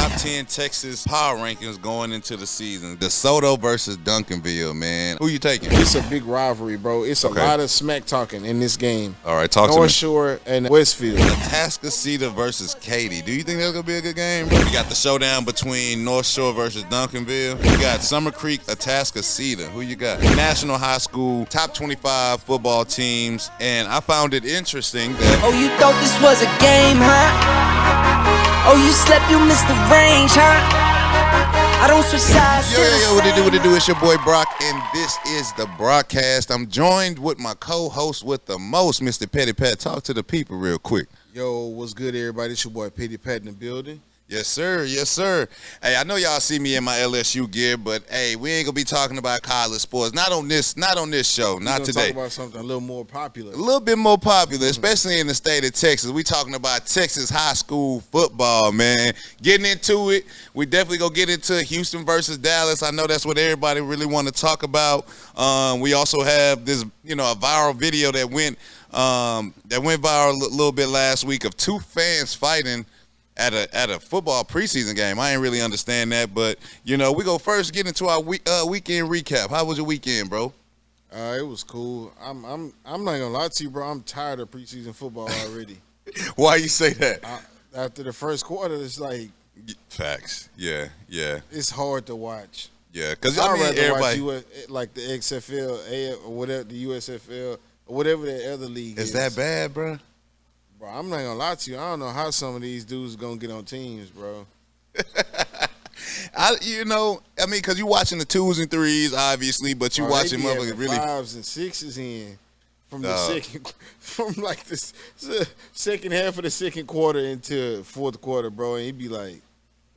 top 10 Texas power rankings going into the season. DeSoto versus Duncanville, man. Who you taking? It's a big rivalry, bro. It's a lot of smack talking in this game. All right, talk to me. North Shore and Westfield. Atascocita versus Katy. Do you think that's going to be a good game, bro? We got the showdown between North Shore versus Duncanville. You got Summer Creek, Atascocita. Who you got? National High School, top 25 football teams. And I found it interesting that... Oh, you thought this was a game, huh? Oh, you slept, you missed the range, huh? I don't switch sides. Yo, what it do? It's your boy Brock, and this is the Brockcast. I'm joined with my co-host with the most, Mr. Petty Pat. Talk to the people real quick. Yo, what's good, everybody? It's your boy Petty Pat in the building. Yes, sir. Yes, sir. Hey, I know y'all see me in my LSU gear, but hey, we ain't gonna be talking about college sports. Not on this show. Not today. Talk about something a little more popular. A little bit more popular, especially in the state of Texas. We talking about Texas high school football, man. Getting into it. We definitely gonna get into Houston versus Dallas. I know that's what everybody really want to talk about. We also have this, a viral video that went viral a little bit last week of two fans fighting at a football preseason game. I ain't really understand that, but we go first get into our weekend recap. How was your weekend, bro? It was cool. I'm not gonna lie to you, bro. I'm tired of preseason football already. Why you say that? After the first quarter, it's like facts. Yeah. It's hard to watch. Yeah, because I'd rather everybody watch like the XFL, or whatever, the USFL, or whatever the other league is. Is that bad, bro? Bro, I'm not gonna lie to you. I don't know how some of these dudes gonna get on teams, bro. Because you watching the 2s and 3s, obviously, but you watching motherfuckers really 5s and 6s in from the second half of the second quarter into fourth quarter, bro, and he'd be like,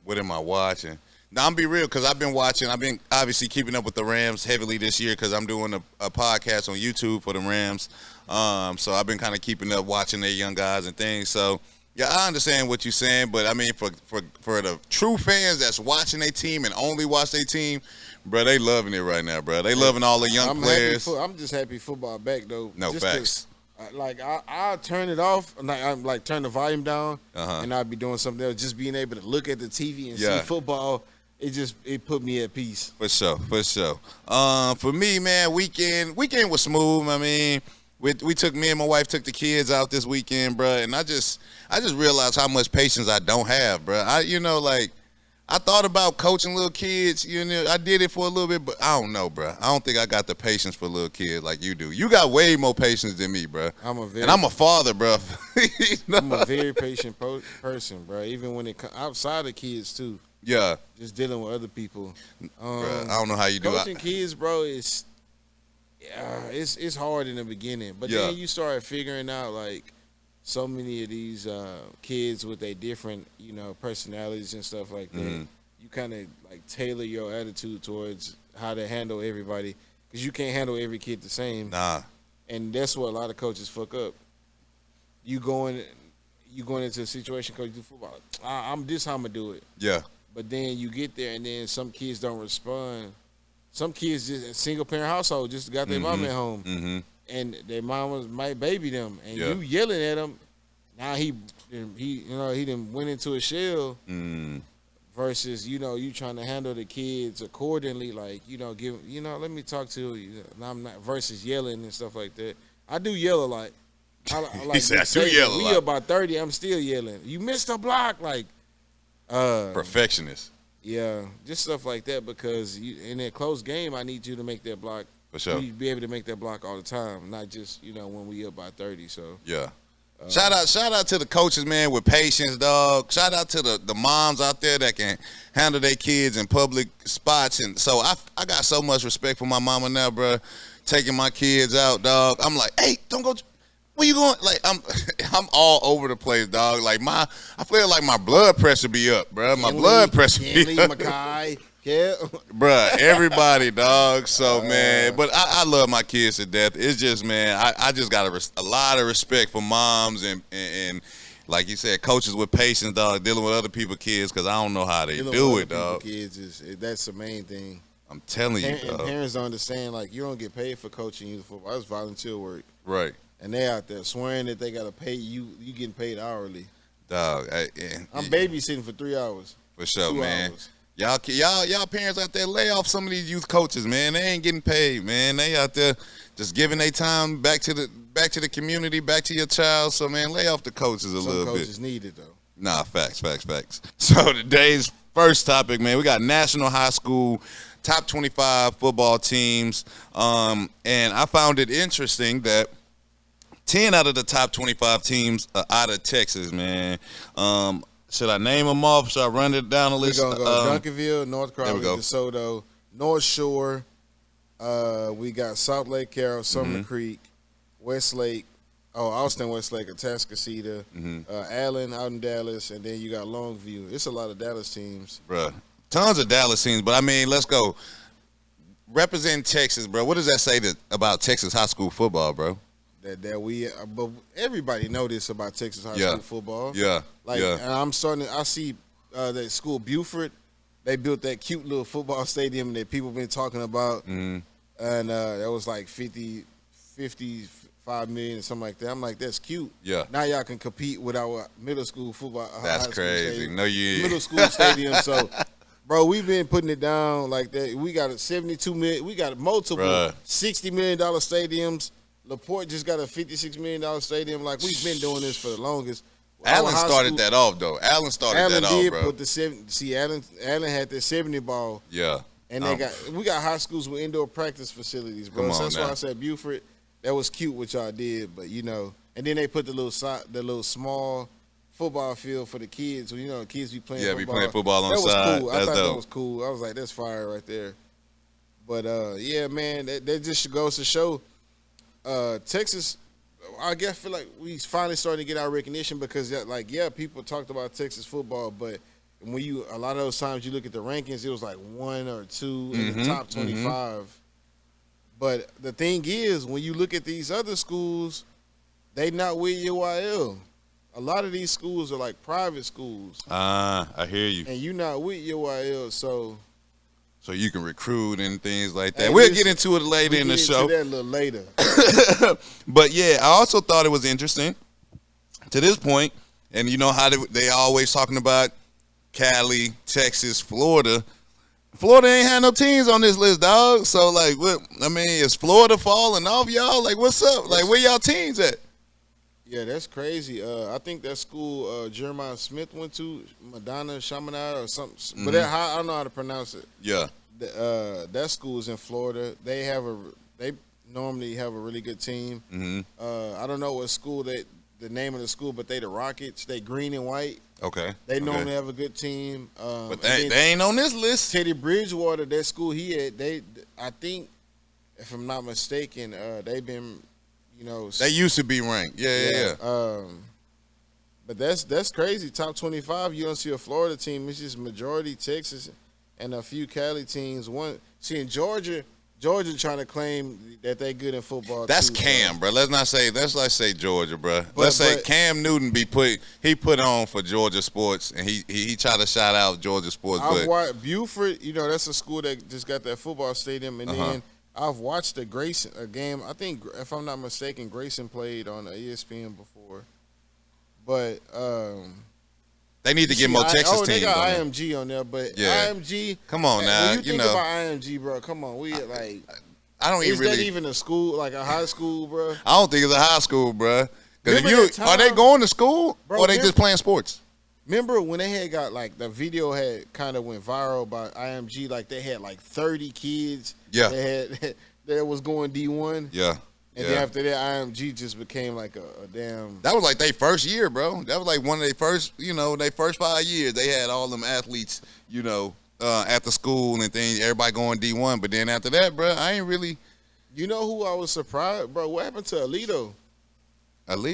"What am I watching?" Now, I'm be real, because I've been obviously keeping up with the Rams heavily this year because I'm doing a podcast on YouTube for the Rams. So I've been kind of keeping up, watching their young guys and things. So, yeah, I understand what you're saying, but, for the true fans that's watching their team and only watch their team, bro, they loving it right now, bro. They loving all the young players. I'm just happy football back, though. No, just facts. I'll turn it off, I'm turn the volume down, and I'll be doing something else. Just being able to look at the TV and see football, it put me at peace. For sure. For me, man, weekend was smooth. Me and my wife took the kids out this weekend, bro, and I just realized how much patience I don't have, bro. I thought about coaching little kids. I did it for a little bit, but I don't know, bro. I don't think I got the patience for little kids like you do. You got way more patience than me, bro. And I'm a father, bro. I'm a very patient person, bro. Even when it comes outside of kids too. Yeah. Just dealing with other people. Bro, I don't know how you do it. Coaching kids, bro, it's hard in the beginning. But then you start figuring out, so many of these kids with their different, personalities and stuff like that. Mm-hmm. You kind of, tailor your attitude towards how to handle everybody. Because you can't handle every kid the same. Nah. And that's what a lot of coaches fuck up. You going into a situation, coach, do football. This how I'm going to do it. Yeah. But then you get there, and then some kids don't respond. Some kids just single-parent household just got their mom at home, and their mama might baby them, and you yelling at them. Now he done went into a shell. Versus you trying to handle the kids accordingly, let me talk to you. I'm not versus yelling and stuff like that. I do yell a lot. He said I do yell a lot. We about 30, I'm still yelling. You missed a block, perfectionist. Yeah, just stuff like that, because in a close game, I need you to make that block. For sure. You be able to make that block all the time, not just, when we up by 30. So yeah. Shout out to the coaches, man, with patience, dog. Shout out to the moms out there that can handle their kids in public spots. And so I got so much respect for my mama now, bro. Taking my kids out, dog. I'm like, hey, don't go. Where you going? I'm all over the place, dog. I feel like my blood pressure be up, bro. My blood pressure be up. Yeah. Bruh, everybody, dog. So, man, but I love my kids to death. It's just, man, I just got a lot of respect for moms and like you said, coaches with patience, dog, dealing with other people's kids, because I don't know how they do it, dog. Kids that's the main thing. I'm telling you, dog. And parents don't understand, you don't get paid for coaching youth football. That's volunteer work. Right. And they out there swearing that they got to pay you. You getting paid hourly. Dog. I'm babysitting for 3 hours. For sure, 2 man. hours. Y'all parents out there, lay off some of these youth coaches, man. They ain't getting paid, man. They out there just giving their time back to the community, back to your child. So, man, lay off the coaches a little bit. Some coaches need it, though. Nah, facts. So today's first topic, man, we got national high school top 25 football teams. And I found it interesting that 10 out of the top 25 teams are out of Texas, man. Should I name them off? Should I run it down the list? We're going to go Duncanville, North Crowley, DeSoto, North Shore. We got South Lake Carroll, Summer Creek, Westlake, Austin Westlake, Atascocita, Allen out in Dallas, and then you got Longview. It's a lot of Dallas teams. Bruh, tons of Dallas teams, but I mean, let's go. Represent Texas, bro. What does that say about Texas high school football, bro? But everybody know this about Texas high school football. Yeah. And I see that school Buford, they built that cute little football stadium that people been talking about. And that was like 55 million or something like that. I'm like, that's cute. Yeah. Now y'all can compete with our middle school football. That's crazy. No, you middle school stadium. So, bro, we've been putting it down like that. We got a 72 million. We got multiple $60 million stadiums. LaPorte just got a $56 million stadium. Like, we've been doing this for the longest. Allen started that off, though. Allen started that off, bro. Put the Allen had the 70 ball. Yeah. And we got high schools with indoor practice facilities, bro. So that's why I said Buford. That was cute what y'all did, but you know. And then they put the little small football field for the kids. You know, the kids be playing. Yeah, football. Be playing football on the side. That was cool. I thought dope. that was cool. I was like, that's fire right there. But yeah, man, that just goes to show. Texas, I feel like we finally starting to get our recognition because, people talked about Texas football, but when a lot of those times you look at the rankings, it was like 1 or 2 in the top 25. But the thing is, when you look at these other schools, they not with UIL. A lot of these schools are like private schools. I hear you. And you not with UIL, so you can recruit and things like that. We'll get into it later in the show. We'll get into that a little later. But, yeah, I also thought it was interesting to this point, and you know how they always talking about Cali, Texas, Florida. Florida ain't had no teams on this list, dog. So, is Florida falling off, y'all? Like, what's up? Like, where y'all teams at? Yeah, that's crazy. I think that school Jeremiah Smith went to, Madonna Chaminade or something. But I don't know how to pronounce it. Yeah. That school is in Florida. They normally have a really good team. I don't know what school the name of the school, but they the Rockets. They green and white. Okay. They normally have a good team. But they ain't on this list. Teddy Bridgewater, that school he at, I think, if I'm not mistaken, they've been, they used to be ranked. Yeah. But that's crazy. Top 25, you don't see a Florida team. It's just majority Texas and a few Cali teams. In Georgia trying to claim that they good in football. That's too, Cam, bro. Let's say Georgia, bro. Let's say Cam Newton put on for Georgia sports, and he tried to shout out Georgia sports. I've watched Buford. That's a school that just got that football stadium, and then I've watched a game. I think, if I'm not mistaken, Grayson played on ESPN before. But they need to get more Texas teams. They got IMG on there, but IMG. Come on now, when you think about IMG, bro. Come on, I don't even is that even a school, like a high school, bro? I don't think it's a high school, bro. Because are they going to school, or are they just playing sports? Remember when they had got the video had kind of went viral about IMG, they had 30 kids. Yeah. That was going D1. Yeah. And then after that, IMG just became a damn. That was their first year, bro. That was one of their first, their first 5 years. They had all them athletes, at the school and things. Everybody going D1, but then after that, bro, I ain't really. You know who I was surprised, bro? What happened to Alito?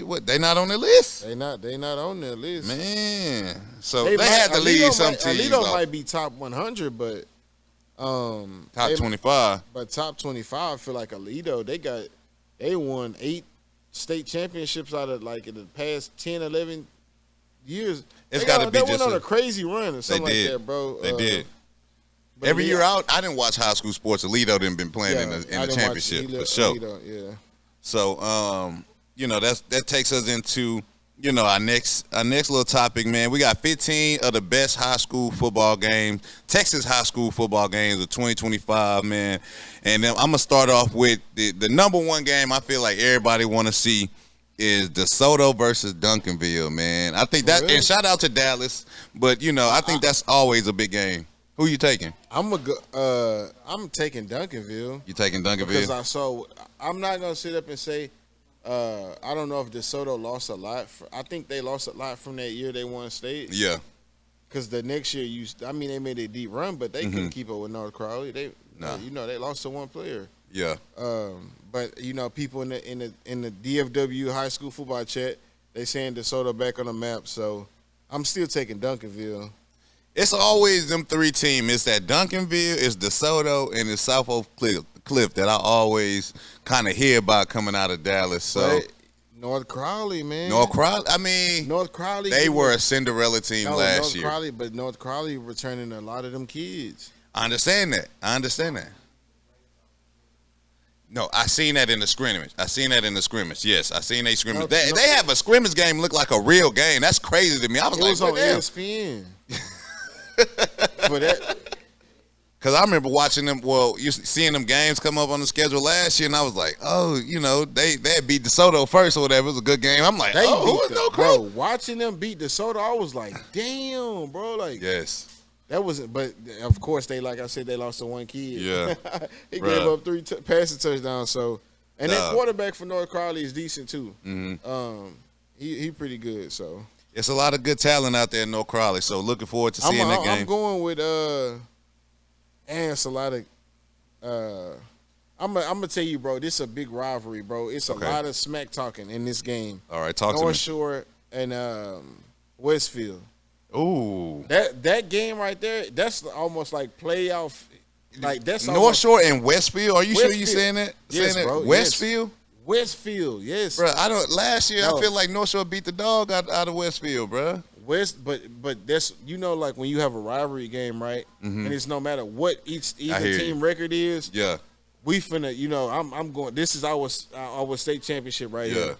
What? They not on the list? They not on the list, man. So they had to leave some teams. Alito might be top 100, but top 25. But top 25, I feel like Alito, they won 8 state championships out of in the past 10, 11 years. It's got to be they went on a crazy run or something like that, bro. They did. Every year out, I didn't watch high school sports. Alito didn't been playing in the championship for sure. Alito, yeah. So that takes us into our next little topic, man. We got 15 of the best high school football games, Texas high school football games of 2025, man. And then I'm gonna start off with the number one game I feel like everybody want to see is DeSoto versus Duncanville, man. I think that, and shout out to Dallas, but I think that's always a big game. Who you taking? I'm taking Duncanville. You taking Duncanville? Because I'm not gonna sit up and say I don't know if DeSoto lost a lot. I think they lost a lot from that year they won state. Yeah. Because the next year they made a deep run, but they couldn't keep up with North Crowley. They lost to one player. Yeah. But people in the DFW high school football chat, they saying DeSoto back on the map. So I'm still taking Duncanville. It's always them three teams. It's that Duncanville, it's DeSoto, and it's South Oak Cliff that I always kind of hear about coming out of Dallas. So North Crowley, man. North Crowley. They were a Cinderella team last year. But North Crowley returning a lot of them kids. I understand that. No, I seen that in the scrimmage. Yes, I seen they scrimmage. They have a scrimmage game look like a real game. That's crazy to me. I was like, it was on ESPN. For that. Because I remember watching them, seeing them games come up on the schedule last year, and I was like, they beat DeSoto first or whatever. It was a good game. I'm like, bro, watching them beat DeSoto, I was like, damn, bro. Like, yes. That wasn't, but of course like I said, they lost to one kid. Yeah. He gave up 3 passing touchdowns. So, and that quarterback for North Crowley is decent too. Mm-hmm. He pretty good. So it's a lot of good talent out there in North Crowley. So looking forward to seeing that game. I'm going with and it's a lot of. I'm gonna tell you, bro. This is a big rivalry, bro. It's a lot of smack talking in this game. All right, talk to me. North Shore and Westfield. Ooh, that game right there, that's almost like playoff. Like that's North Shore and Westfield. Are you sure you saying that? Yes, saying bro. That? Westfield. Yes. Westfield, yes, bro. Last year I feel like North Shore beat the dog out of Westfield, bro. But that's like when you have a rivalry game, right? Mm-hmm. And it's no matter what either team record is. Yeah, we finna. I'm going. This is our state championship right here.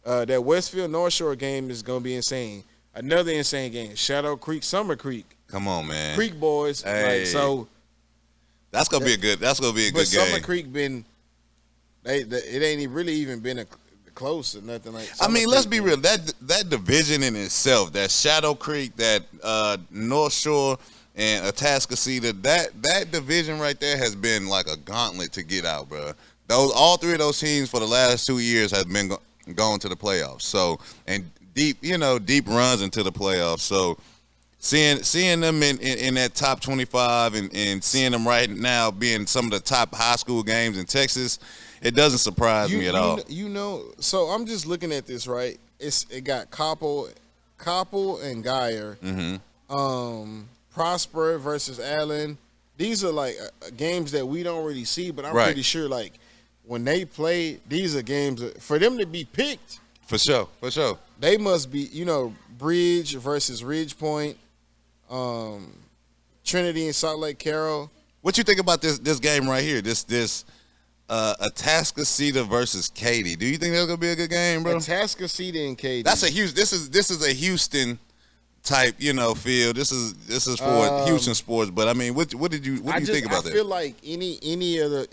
That Westfield North Shore game is gonna be insane. Another insane game. Shadow Creek, Summer Creek. Come on, man. Creek boys. Hey. Like, so that's gonna be a good. That's gonna be a good game. But Summer Creek been. It ain't really even been close or nothing like. Let's be real. That division in itself, that Shadow Creek, that North Shore, and Atascocita, that division right there has been like a gauntlet to get out, bro. All three of those teams for the last 2 years have been going to the playoffs. So and deep runs into the playoffs. So seeing them in that top 25 and seeing them right now being some of the top high school games in Texas, it doesn't surprise me at all. So I'm just looking at this, right? It got Koppel and Geyer. Mm-hmm. Prosper versus Allen. These are like games that we don't really see, but I'm pretty sure like when they play, these are games for them to be picked. For sure. They must be, Bridge versus Ridge Point, Trinity and Salt Lake Carroll. What you think about this game right here? This Atascocita versus Katy. Do you think that's gonna be a good game, bro? Atascocita and Katy. That's a huge. This is a Houston type, field. This is for Houston sports. But I mean, what do you think about that? I feel like any other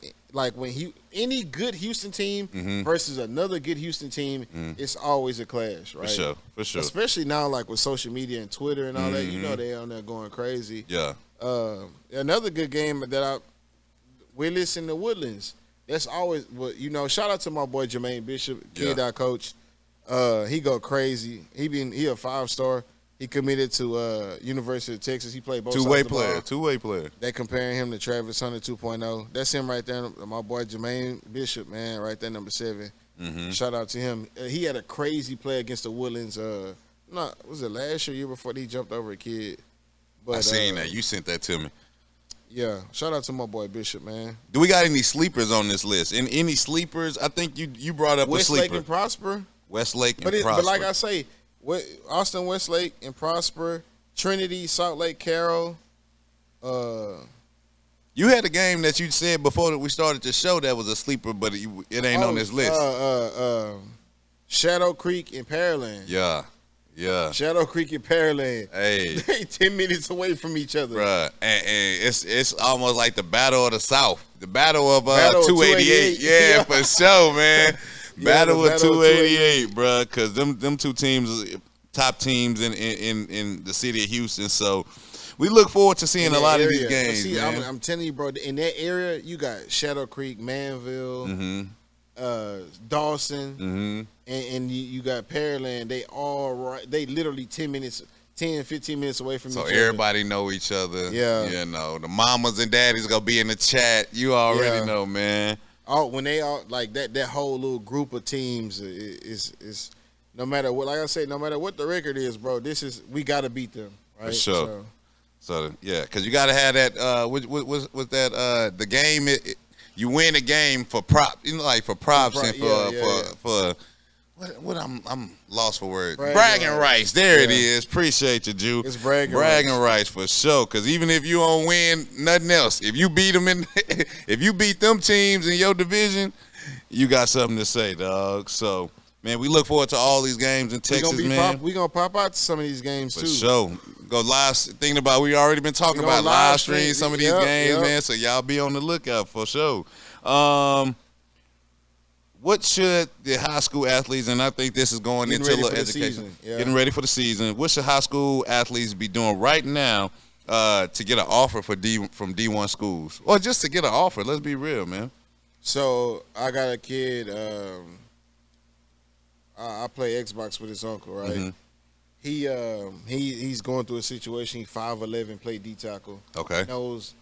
any good Houston team versus another good Houston team, it's always a clash, right? For sure. Especially now, like with social media and Twitter and all that, they on there going crazy. Yeah. Another good game that Willis and the Woodlands. That's always shout out to my boy Jermaine Bishop, kid I coached. He go crazy. He a 5-star. He committed to University of Texas. He played both sides of the ball. Two-way player. They comparing him to Travis Hunter 2.0. That's him right there. My boy Jermaine Bishop, man, right there, number 7. Mm-hmm. Shout out to him. He had a crazy play against the Woodlands. Was it last year before he jumped over a kid? But, I seen that. You sent that to me. Yeah. Shout out to my boy Bishop, man. Do we got any sleepers on this list? And any sleepers? I think you brought up a sleeper. Westlake and Prosper. Westlake and Prosper. But like I say, Austin Westlake and Prosper, Trinity, Salt Lake Carroll. You had a game that you said before that we started the show that was a sleeper, but it ain't on this list. Shadow Creek and Pearland. Yeah. Yeah. Shadow Creek and Pearland. Hey. They 10 minutes away from each other. Bruh. And it's almost like the Battle of the South. The Battle of 288. Yeah, for sure, man. Battle of 288, bruh. Because them two teams, top teams in the city of Houston. So we look forward to seeing a lot of these games, man. I'm telling you, bro, in that area, you got Shadow Creek, Manville, Dawson, and you got Pearland. They literally 10, 15 minutes away from each other. So everybody know each other. Yeah. You know, the mamas and daddies going to be in the chat. You already know, man. Oh, when they all like that whole little group of teams is no matter what, like I said, no matter what the record is, bro, we got to beat them, right? For sure. So yeah, because you got to have that. With that the game. You win a game for prop, like for props and for what I'm lost for words. Bragging rights. There it is. Appreciate you, Jew. It's bragging rights for sure. Because even if you don't win nothing else, if you beat them if you beat them teams in your division, you got something to say, dog. So man, we look forward to all these games in Texas, man. We gonna pop out to some of these games too. For sure. Go live. Thinking about we already been talking about live stream some of these games, man. So y'all be on the lookout for sure. What should the high school athletes, and I think this is going into education, getting ready for the season. What should high school athletes be doing right now to get an offer from D1 schools, or just to get an offer? Let's be real, man. So I got a kid. I play Xbox with his uncle, right? He's going through a situation. He 5'11", play D tackle. Okay. Knows,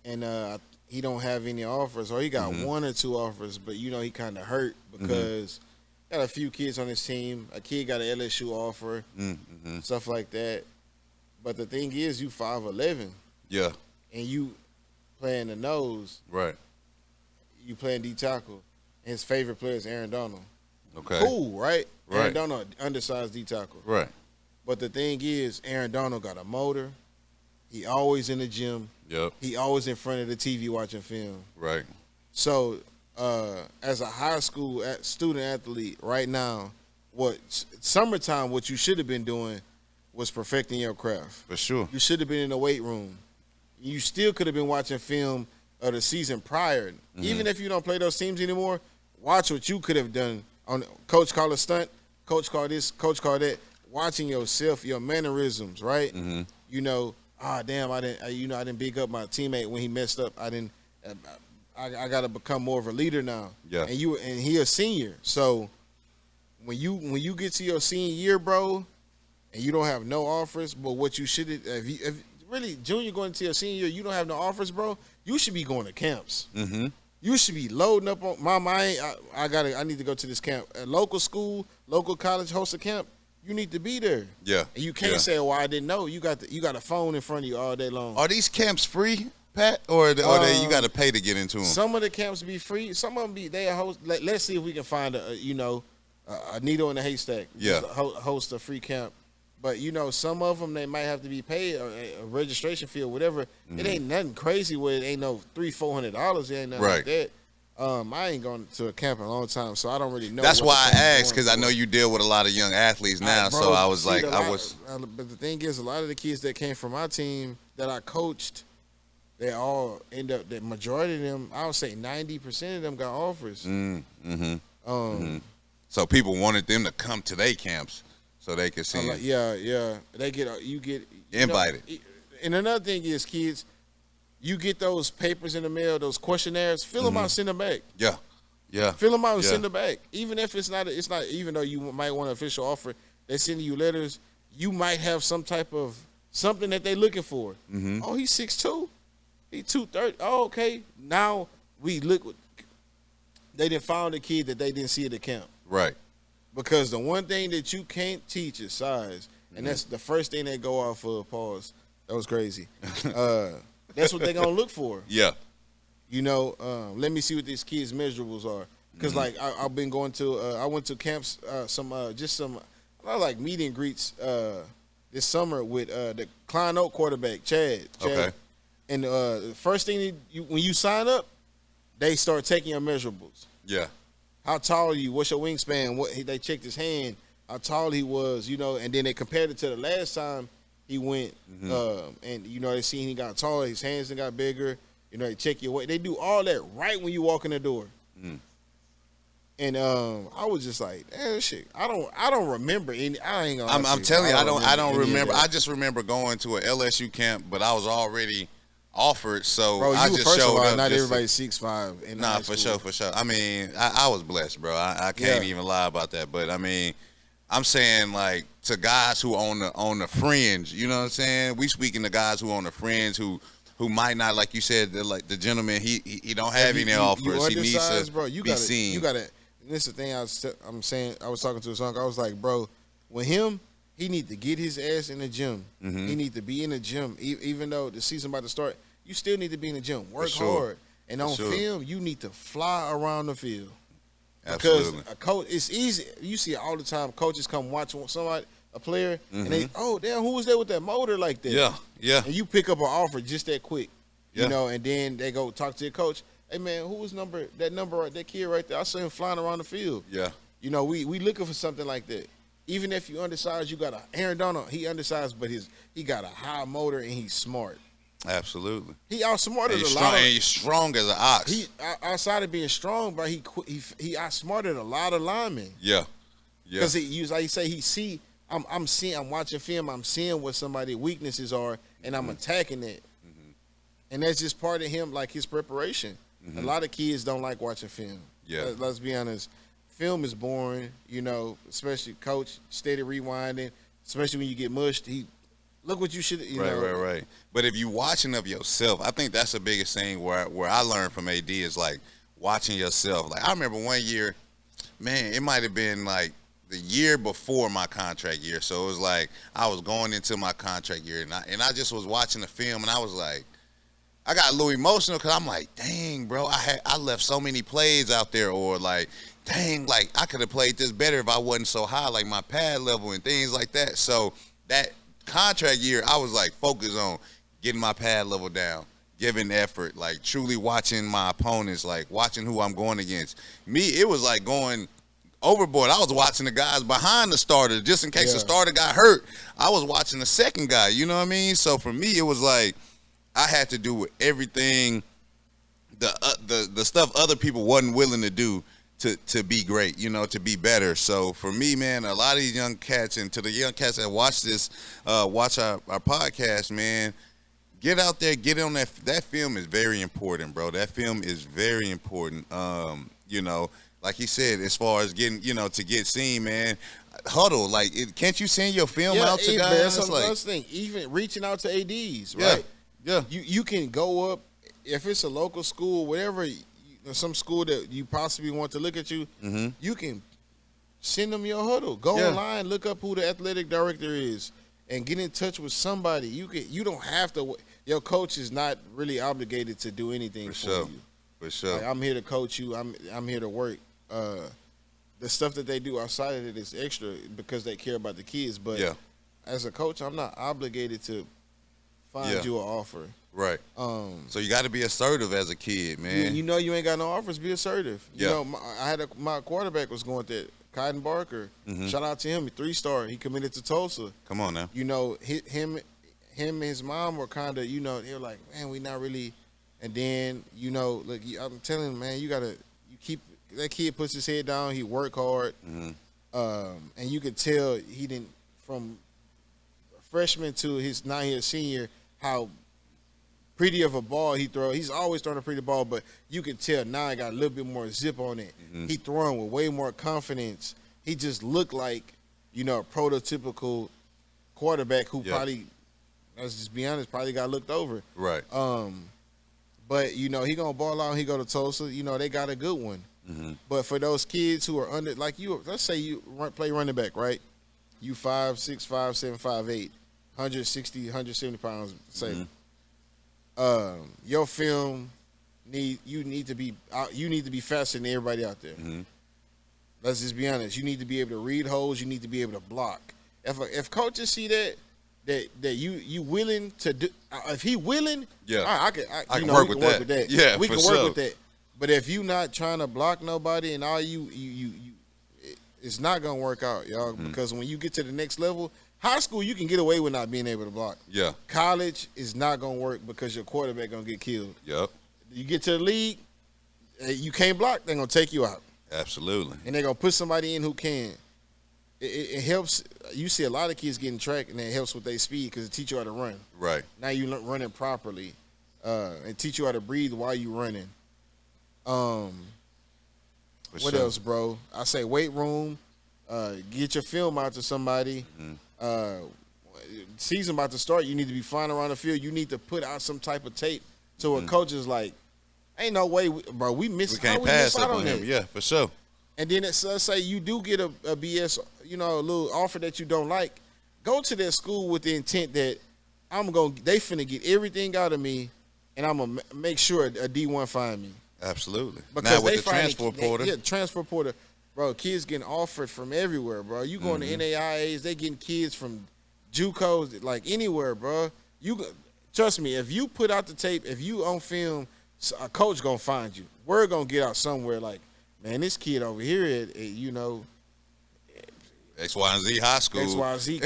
and he don't have any offers, or he got one or two offers, but he kind of hurt because got a few kids on his team. A kid got an LSU offer, stuff like that. But the thing is, you 5'11", yeah, and you playing the nose, right? You playing D tackle, and his favorite player is Aaron Donald. Okay, cool, right? Right. Aaron Donald, undersized D tackle, right? But the thing is, Aaron Donald got a motor. He always in the gym. Yep. He always in front of the TV watching film. Right. So, as a high school student athlete right now, summertime, what you should have been doing was perfecting your craft. For sure. You should have been in the weight room. You still could have been watching film of the season prior. Even if you don't play those teams anymore, watch what you could have done. Coach call a stunt, coach call this, coach call that. Watching yourself, your mannerisms, right? Damn, I didn't big up my teammate when he messed up. I got to become more of a leader now. Yeah. And he a senior, so when you get to your senior year, bro, and you don't have no offers, but what you should if really junior going into your senior year, you don't have no offers, bro. You should be going to camps. You should be loading up on my mind. I need to go to this camp. A local school, local college host a camp. You need to be there. Yeah. And you can't say, "Well, I didn't know." You got a phone in front of you all day long. Are these camps free, Pat, or you got to pay to get into them? Some of the camps be free. Some of them they host. Let's see if we can find a needle in a haystack. Yeah. Host a free camp, but some of them they might have to be paid a registration fee or whatever. It ain't nothing crazy where it ain't no $300-400. It ain't nothing like that. I ain't gone to a camp in a long time, so I don't really know. That's why I asked, because I know you deal with a lot of young athletes now. So I was like, But the thing is, a lot of the kids that came from my team that I coached, they all end up. The majority of them, I would say 90% of them got offers. So people wanted them to come to their camps so they could see. They get invited. And another thing is, kids. You get those papers in the mail, those questionnaires, fill them out and send them back. Yeah. Yeah. Fill them out and send them back. Even if it's not, even though you might want an official offer, they send you letters, you might have some type of something that they're looking for. Oh, he's 6'2". He's 230. Oh, okay. Now we look, they done found a kid that they didn't see at the camp. Right. Because the one thing that you can't teach is size. And that's the first thing they go off of, pause. That was crazy. That's what they're going to look for. Yeah. Let me see what these kids' measurables are. Because, I've been going to I went to camps, some meet and greets this summer with the Klein Oak quarterback, Chad. Okay. And the first thing, when you sign up, they start taking your measurables. Yeah. how tall are you? What's your wingspan? They checked his hand, how tall he was, and then they compared it to the last time he went, and they seen he got taller, his hands got bigger. They check your weight. They do all that right when you walk in the door. And I was just like, shit. I don't remember any. I ain't gonna. I'm telling you, I don't remember. I just remember going to an LSU camp, but I was already offered, so bro, I just first showed of all, up. not everybody's 6'5". Nah, for sure. I mean, I was blessed, bro. I can't even lie about that. But I mean, I'm saying like to guys who on the fringe, you know what I'm saying? We speaking to guys who on the fringe who might not, like you said, like the gentleman, he don't have any offers. He needs to be seen. You gotta. This is the thing I'm saying. I was talking to a son. I was like, bro, with him, he need to get his ass in the gym. He need to be in the gym, even though the season about to start. You still need to be in the gym. Work hard, and on film, you need to fly around the field. Because a coach, it's easy. You see it all the time. Coaches come watch a player, and they, damn, who was there with that motor like that? Yeah. And you pick up an offer just that quick, and then they go talk to your coach. Hey man, who was that kid right there? I saw him flying around the field. Yeah. We looking for something like that. Even if you undersized, you got Aaron Donald. He undersized, but he got a high motor and he's smart. Absolutely. He outsmarted a lot. And he's strong as an ox. He outside of being strong, but he outsmarted a lot of linemen. Yeah. Because like you say, I'm watching film. I'm seeing what somebody's weaknesses are, and I'm attacking it. And that's just part of him, like his preparation. A lot of kids don't like watching film. Yeah. Let's be honest. Film is boring, especially coach, steady rewinding, especially when you get mushed. Look what you should, Right. But if you watching of yourself, I think that's the biggest thing where I learned from AD is like watching yourself. Like I remember one year, man, it might have been like the year before my contract year. So it was like I was going into my contract year, and I just was watching the film, and I was like, I got a little emotional because I'm like, dang, bro, I left so many plays out there, or like, dang, like I could have played this better if I wasn't so high, like my pad level and things like that. So that contract year, I was like focused on getting my pad level down, giving effort, like truly watching my opponents, like watching who I'm going against. Me, it was like going overboard. I was watching the guys behind the starter just in case the starter got hurt. I was watching the second guy, you know what I mean? So for me, it was like I had to do everything, the stuff other people wasn't willing to do to be great, to be better. So for me, man, a lot of these young cats, and to the young cats that watch this, watch our podcast, man, get out there, get on that film is very important, bro. That film is very important. Like he said, as far as getting, to get seen, man, huddle. Like, can't you send your film out to guys? That's another thing. Even reaching out to ADs, right? Yeah. You can go up, if it's a local school, whatever, some school that you possibly want to look at you, you can send them your huddle. Go online, look up who the athletic director is, and get in touch with somebody. You don't have to. Your coach is not really obligated to do anything for you. For sure. Like, I'm here to coach you. I'm here to work. The stuff that they do outside of it is extra because they care about the kids. But as a coach, I'm not obligated to find you an offer. Right. So you got to be assertive as a kid, man. You ain't got no offers. Be assertive. My quarterback was going there, Cotton Barker. Shout out to him, 3-star. He committed to Tulsa. Come on now. Him and his mom were kind of, they were like, man, we not really. And then, look, I'm telling him, man, you keep that kid puts his head down. He work hard, and you could tell he didn't, from freshman to his now he a senior, how pretty of a ball he throw. He's always throwing a pretty ball, but you can tell now he got a little bit more zip on it. He throwing with way more confidence. He just looked like, a prototypical quarterback who probably, let's just be honest, probably got looked over. Right. But, he going to ball out, he go to Tulsa. They got a good one. But for those kids who are under, like you, let's say you play running back, right? You 5'6", 5'7", 5'8", 160, 170 pounds, say. Your film you need to be faster than everybody out there. Let's just be honest. You need to be able to read holes. You need to be able to block. If coaches see that you willing to do, if he willing, I can work with that. Yeah, we can sure. work with that. But if you not trying to block nobody and all you it's not gonna work out, y'all. Because when you get to the next level, high school you can get away with not being able to block. Yeah. College is not gonna work because your quarterback gonna get killed. Yep. You get to the league, you can't block, they're gonna take you out. Absolutely. And they're gonna put somebody in who can. It helps. You see a lot of kids getting track, and it helps with their speed because it teach you how to run. Right. Now you running properly, and teach you how to breathe while you running. What else, bro? I say weight room. Get your film out to somebody. Season about to start. You need to be flying around the field. You need to put out some type of tape so a coach is like, ain't no way, bro. We can't pass up on him. Yeah, for sure. And then let's say you do get a BS, a little offer that you don't like. Go to that school with the intent that they finna get everything out of me, and I'm gonna make sure a D1 find me. Absolutely. Because now with the transfer portal. Transfer portal, bro. Kids getting offered from everywhere, bro. You going to NAIAs, they getting kids from JUCOs, like anywhere, bro. Trust me, if you put out the tape, if you on film, a coach gonna find you. Word gonna get out somewhere like, man, this kid over here at X, Y, and Z high school. X, Y, and Z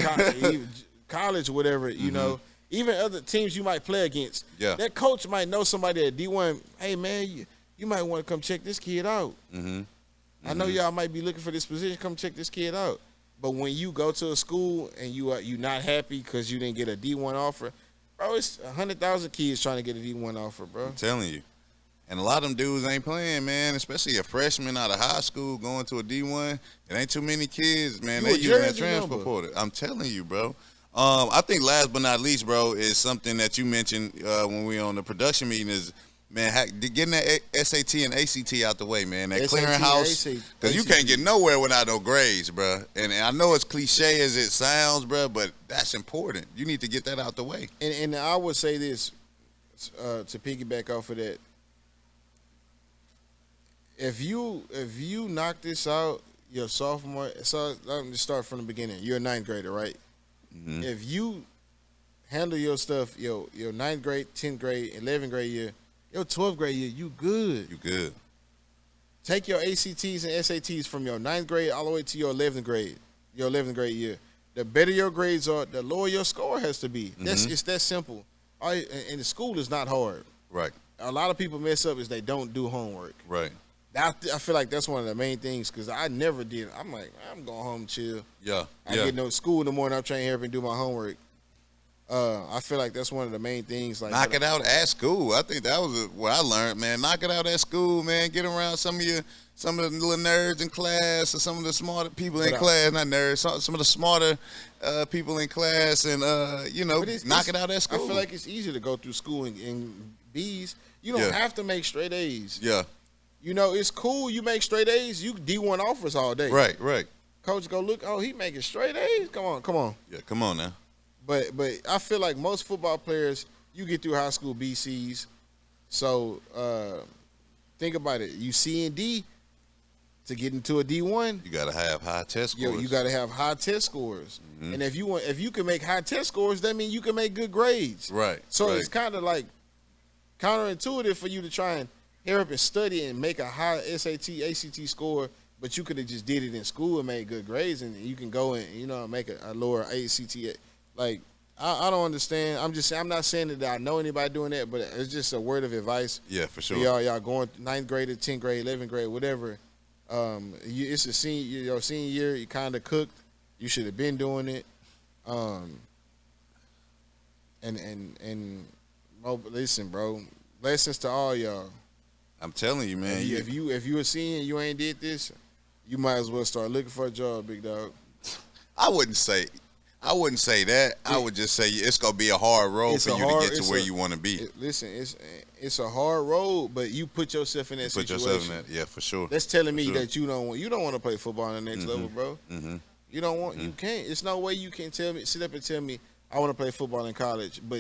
college, whatever, Even other teams you might play against. Yeah. That coach might know somebody at D1. Hey, man, you might want to come check this kid out. I know y'all might be looking for this position. Come check this kid out. But when you go to a school and you not happy because you didn't get a D1 offer, bro, it's 100,000 kids trying to get a D1 offer, bro. I'm telling you. And a lot of them dudes ain't playing, man, especially a freshman out of high school going to a D1. It ain't too many kids, man. They using that transfer portal. I'm telling you, bro. I think last but not least, bro, is something that you mentioned when we on the production meeting is, man, getting that SAT and ACT out the way, man. That clearinghouse, because you can't get nowhere without no grades, bro. And I know it's cliche as it sounds, bro, but that's important. You need to get that out the way. And I would say this to piggyback off of that. If you knock this out your sophomore, so let me start from the beginning. You're a ninth grader, right? If you handle your stuff, your ninth grade, 10th grade, 11th grade year, your 12th grade year, you good. You good. Take your ACTs and SATs from your ninth grade all the way to your 11th grade year. The better your grades are, the lower your score has to be. It's that simple. And the school is not hard. Right. A lot of people mess up is they don't do homework. Right. I feel like that's one of the main things because I never did. I'm like, I'm going home chill. Yeah. I get no school in the morning. I'm trying to hurry and do my homework. I feel like that's one of the main things. Like knock it out at school. I think that was what I learned, man. Knock it out at school, man. Get around some of the little nerds in class, or some of the smarter people in class. Not nerds, some of the smarter people in class, and knock it out at school. I feel like it's easier to go through school in B's. You don't have to make straight A's. Yeah. It's cool. You make straight A's. You D1 offers all day. Right. Coach go look. Oh, he making straight A's. Come on. Yeah, come on now. But I feel like most football players, you get through high school BCs. So think about it. You C and D to get into a D1. You gotta have high test scores. You gotta have high test scores. And if you can make high test scores, that means you can make good grades. Right. So it's kind of like counterintuitive for you to try and hurry up and study and make a high SAT, ACT score, but you could have just did it in school and made good grades, and you can go and make a lower ACT. Like I don't understand. I'm not saying that I know anybody doing that, but it's just a word of advice. Yeah, for sure. Y'all going 9th grade, 10th grade, 11th grade, whatever. It's a your senior year. You kind of cooked. You should have been doing it. And listen, bro. Lessons to all y'all. I'm telling you, man. If you a senior and you ain't did this, you might as well start looking for a job, big dog. I wouldn't say that. I would just say it's gonna be a hard road for you to get to where you want to be. Listen, it's a hard road, but you put yourself in that situation. Put yourself in that, yeah, for sure. That's telling me that you don't want to play football on the next level, bro. You don't want. You can't. It's no way you can sit up and tell me I want to play football in college, but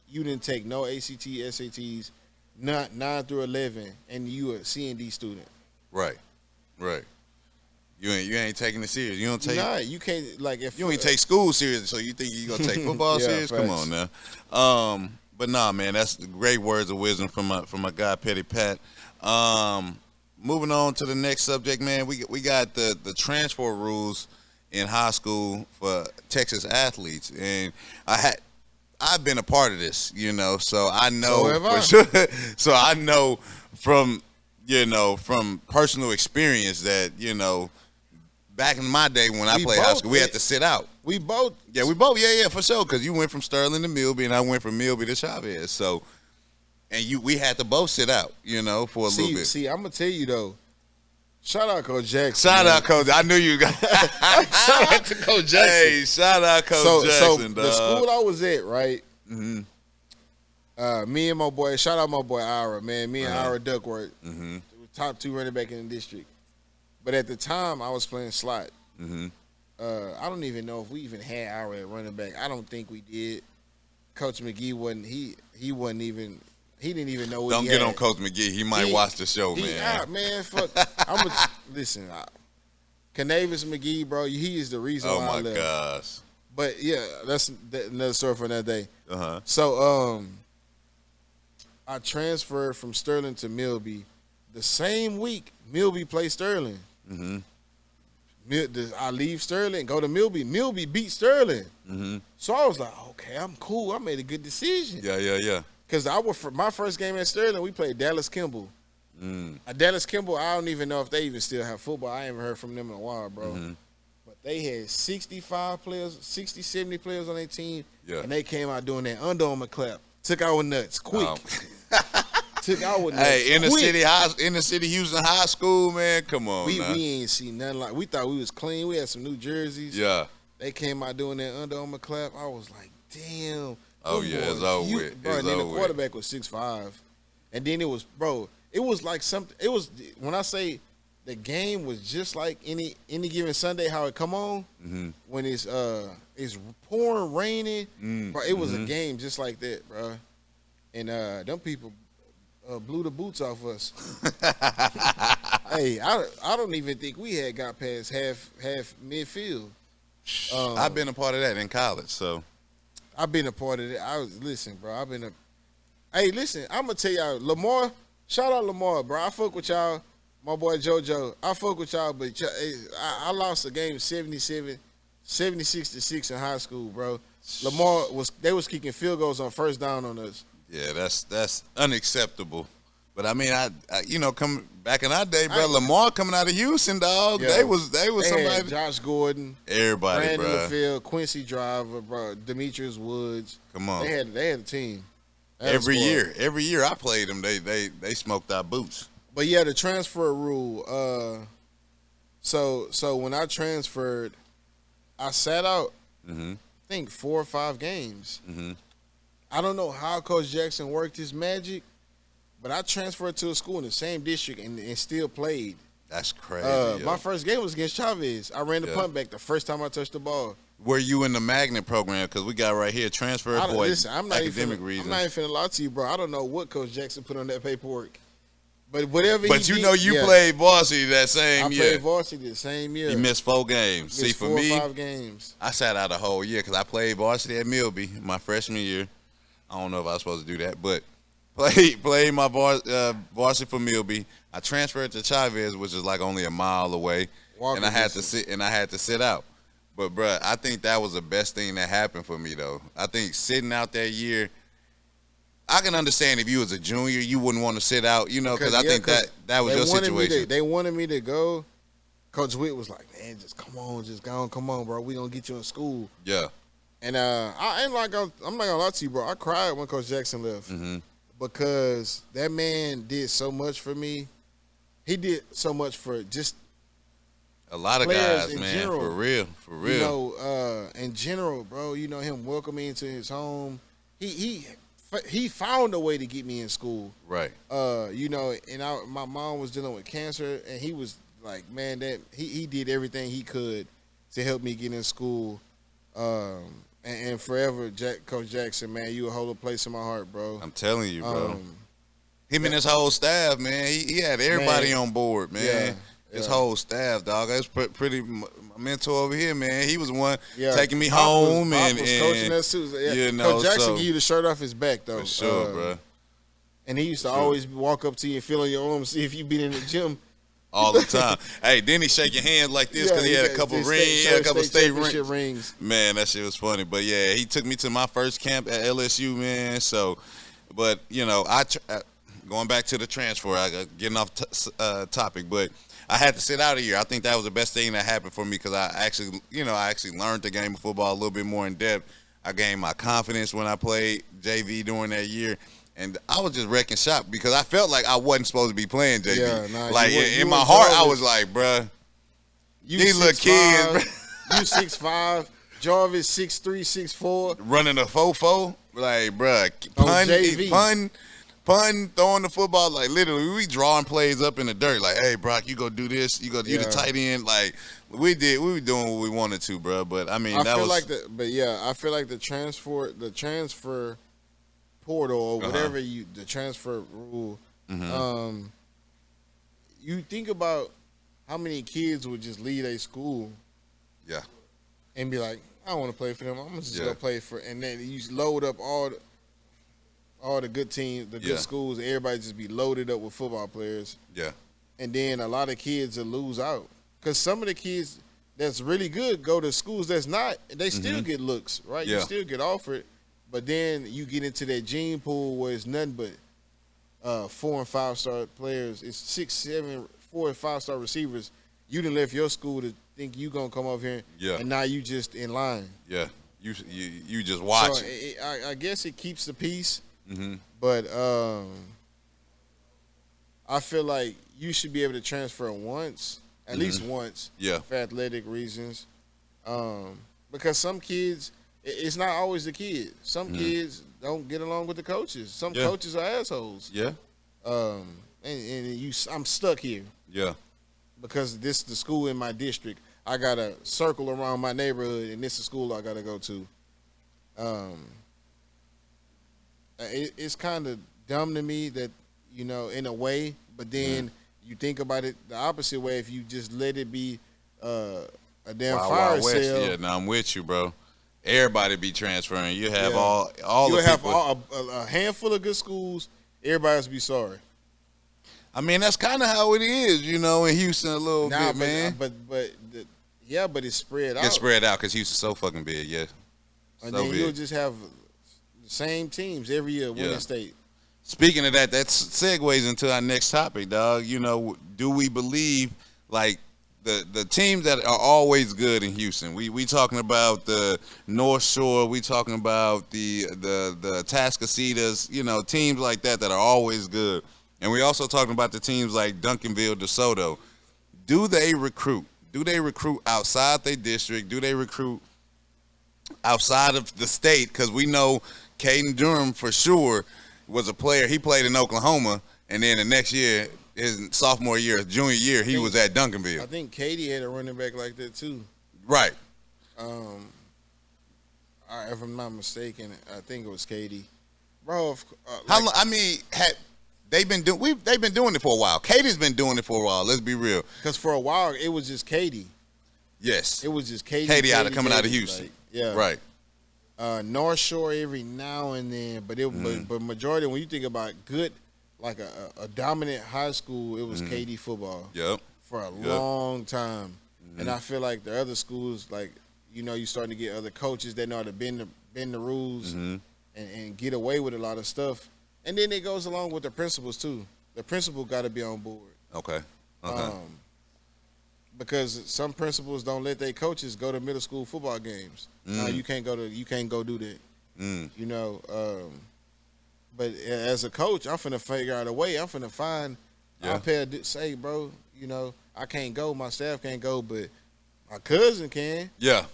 you didn't take no ACT, SATs, not 9 through 11, and you a C&D student. Right. You ain't taking it serious. You don't take. Nah, you can't if you ain't take school serious. So you think you gonna take football serious? Facts. Come on now. But nah, man, that's great words of wisdom from my guy Petty Pat. Moving on to the next subject, man. We got the transfer rules in high school for Texas athletes, and I've been a part of this, so I know for sure. So I know from personal experience that back in my day when I played high school, we had to sit out. We both, for sure, because you went from Sterling to Milby, and I went from Milby to Chavez. So, we had to both sit out, for a little bit. See, I'm gonna tell you though. Shout out Coach Jackson. Shout out Coach. I knew you got. Shout out to Coach Jackson. Hey, shout out Coach Jackson. So the school I was at, right? Mm-hmm. Me and my boy. Shout out my boy Ira, man. Me and Ira Duckworth, mm-hmm. top 2 running back in the district. But at the time, I was playing slot. Mm-hmm. I don't even know if we even had Ira at running back. I don't think we did. Coach McGee wasn't. He wasn't even. He didn't even know what Don't he get had. on Coach McGee. He might watch the show, man. Man, fuck. Listen, Canavis McGee, bro. He is the reason why I left. Oh, my gosh. But, yeah, that's another story for another day. Uh-huh. So, I transferred from Sterling to Milby. The same week, Milby played Sterling. Mm-hmm. I leave Sterling, go to Milby. Milby beat Sterling. Mm-hmm. So I was like, okay, I'm cool. I made a good decision. Yeah. Because my first game at Sterling, we played Dallas Kimball. Dallas Kimball, I don't even know if they even still have football. I haven't heard from them in a while, bro. Mm-hmm. But they had 65 players, 60, 70 players on their team. Yeah. And they came out doing that Under Armour clap. Took our nuts quick. Took our nuts Hey, inner quick. city Houston High School, man. Come on, We ain't seen nothing like. We thought we was clean. We had some new jerseys. Yeah. They came out doing that Under Armour clap. I was like, damn. Oh, yeah, it's over with. Bro, and then the quarterback was 6'5". And then it was like something. It was, when I say the game was just like any given Sunday, how it come on, when it's pouring, raining, bro, it was a game just like that, bro. And them people blew the boots off us. Hey, I don't even think we had got past half midfield. I've been a part of that in college, so. I've been a part of it. Listen, bro. Hey, listen. I'm gonna tell y'all, Lamar. Shout out Lamar, bro. I fuck with y'all. My boy JoJo. I fuck with y'all, but I lost a game 76-6 in high school, bro. Lamar was kicking field goals on first down on us. Yeah, that's unacceptable. But I mean, I coming back in our day, bro. Lamar coming out of Houston, dog. Yeah. They was somebody. Had Josh Gordon, everybody, Brandon bro. LaFleur, Quincy Driver, bro. Demetrius Woods. Come on, they had a team. Every year I played them. They smoked our boots. But yeah, the transfer rule. So when I transferred, I sat out. I think 4 or 5 games. I don't know how Coach Jackson worked his magic. But I transferred to a school in the same district and still played. That's crazy. My first game was against Chavez. I ran the punt back the first time I touched the ball. Were you in the magnet program? Because we got right here transfer boys. Listen, I'm not even finna lie to you, bro. I don't know what Coach Jackson put on that paperwork. But whatever. But you played varsity that same year. I played varsity the same year. You missed 4 games. See, for me, 4 or 5 games. I sat out a whole year because I played varsity at Milby my freshman year. I don't know if I was supposed to do that, but. Played my varsity for Milby. I transferred to Chavez, which is like only a mile away, and I had to sit out. But bruh, I think that was the best thing that happened for me though. I think sitting out that year, I can understand if you was a junior, you wouldn't want to sit out, because I think that was your situation. They wanted me to go. Coach Witt was like, man, just come on, bro. We gonna get you in school. Yeah. And I'm not gonna lie to you, bro. I cried when Coach Jackson left. Because that man did so much for me. He did so much for just a lot of guys, man. General. For real. In general, bro. Him welcoming me into his home. He found a way to get me in school. Right. My mom was dealing with cancer, and he was like, man, that he did everything he could to help me get in school. And forever, Coach Jackson, man, you hold a place in my heart, bro. I'm telling you, bro. Him and his whole staff, man. He had everybody on board, man. His whole staff, dog. That's pretty my mentor over here, man, he was the one taking me home was coaching us too. You know, Coach Jackson give you the shirt off his back though. For sure, bro. And he used to always walk up to you and feel on your arm, see if you been in the gym. All the time. Hey, then he shake your hands like this because he had a couple rings, a couple state rings. Man, that shit was funny. But yeah, he took me to my first camp at LSU, man. So, but you know, going back to the transfer, I got getting off topic, but I had to sit out a year. I think that was the best thing that happened for me because I actually learned the game of football a little bit more in depth. I gained my confidence when I played JV during that year. And I was just wrecking shop because I felt like I wasn't supposed to be playing JV. Yeah, like in my heart, I was like, bruh, these little kids. You 6'5", Jarvis 6'3", 6'4", running a 4-4. Like, bruh, pun, throwing the football. Like literally, we drawing plays up in the dirt. Like, hey, Brock, you go do this. You go, you the tight end. Like we were doing what we wanted to, bruh. But I mean, I feel like the transfer portal or whatever the transfer rule. You think about how many kids would just leave a school, and be like, I don't want to play for them. I'm just gonna play for, and then you load up all the good teams, the good schools, and everybody just be loaded up with football players. Yeah, and then a lot of kids will lose out because some of the kids that's really good go to schools that's not. They still get looks, right? You still get offered. But then you get into that gene pool where it's nothing but 4 and 5 star players. It's 6, 7, 4 and 5 star receivers. You done left your school to think you gonna come over here, and now you just in line. Yeah, you just watch. So I guess it keeps the peace, but I feel like you should be able to transfer once, at least once, for athletic reasons, because some kids. It's not always the kid. Some kids don't get along with the coaches. Some coaches are assholes. Yeah. I'm stuck here. Yeah. Because this is the school in my district. I got a circle around my neighborhood, and this is the school I got to go to. It's kind of dumb to me that, you know, in a way, but then you think about it the opposite way if you just let it be a damn fire sale. Yeah, now I'm with you, bro. Everybody be transferring. You have all you the have people. A handful of good schools. Everybody has to be sorry. I mean, that's kind of how it is, you know, in Houston a little bit, man. But it's spread out. It's spread out because Houston's so fucking big, And then you'll just have the same teams every year winning state. Speaking of that segues into our next topic, dog. You know, do we believe, like, the teams that are always good in Houston? We talking about the North Shore. We talking about the Tascasitas. You know, teams like that are always good. And we also talking about the teams like Duncanville, DeSoto. Do they recruit? Do they recruit outside their district? Do they recruit outside of the state? Because we know Caden Durham for sure was a player. He played in Oklahoma, and then the next year, his sophomore year, junior year, he was at Duncanville. I think Katie had a running back like that too. Right. If I'm not mistaken, I think it was Katie. Bro, how long? I mean, they've been doing it for a while. Katie's been doing it for a while. Let's be real. Because for a while it was just Katie. Yes. It was just Katie. Katie coming out of Houston. Right. North Shore every now and then, but majority when you think about good. Like a dominant high school, it was KD football. Yep. For a long time. And I feel like the other schools, like, you know, you starting to get other coaches that know how to bend the rules and get away with a lot of stuff. And then it goes along with the principals too. The principal got to be on board. Okay. Because some principals don't let their coaches go to middle school football games. You can't go do that. You know. But as a coach, I'm finna figure out a way. I'm finna find. I'll say, bro, you know, I can't go. My staff can't go, but my cousin can. Yeah.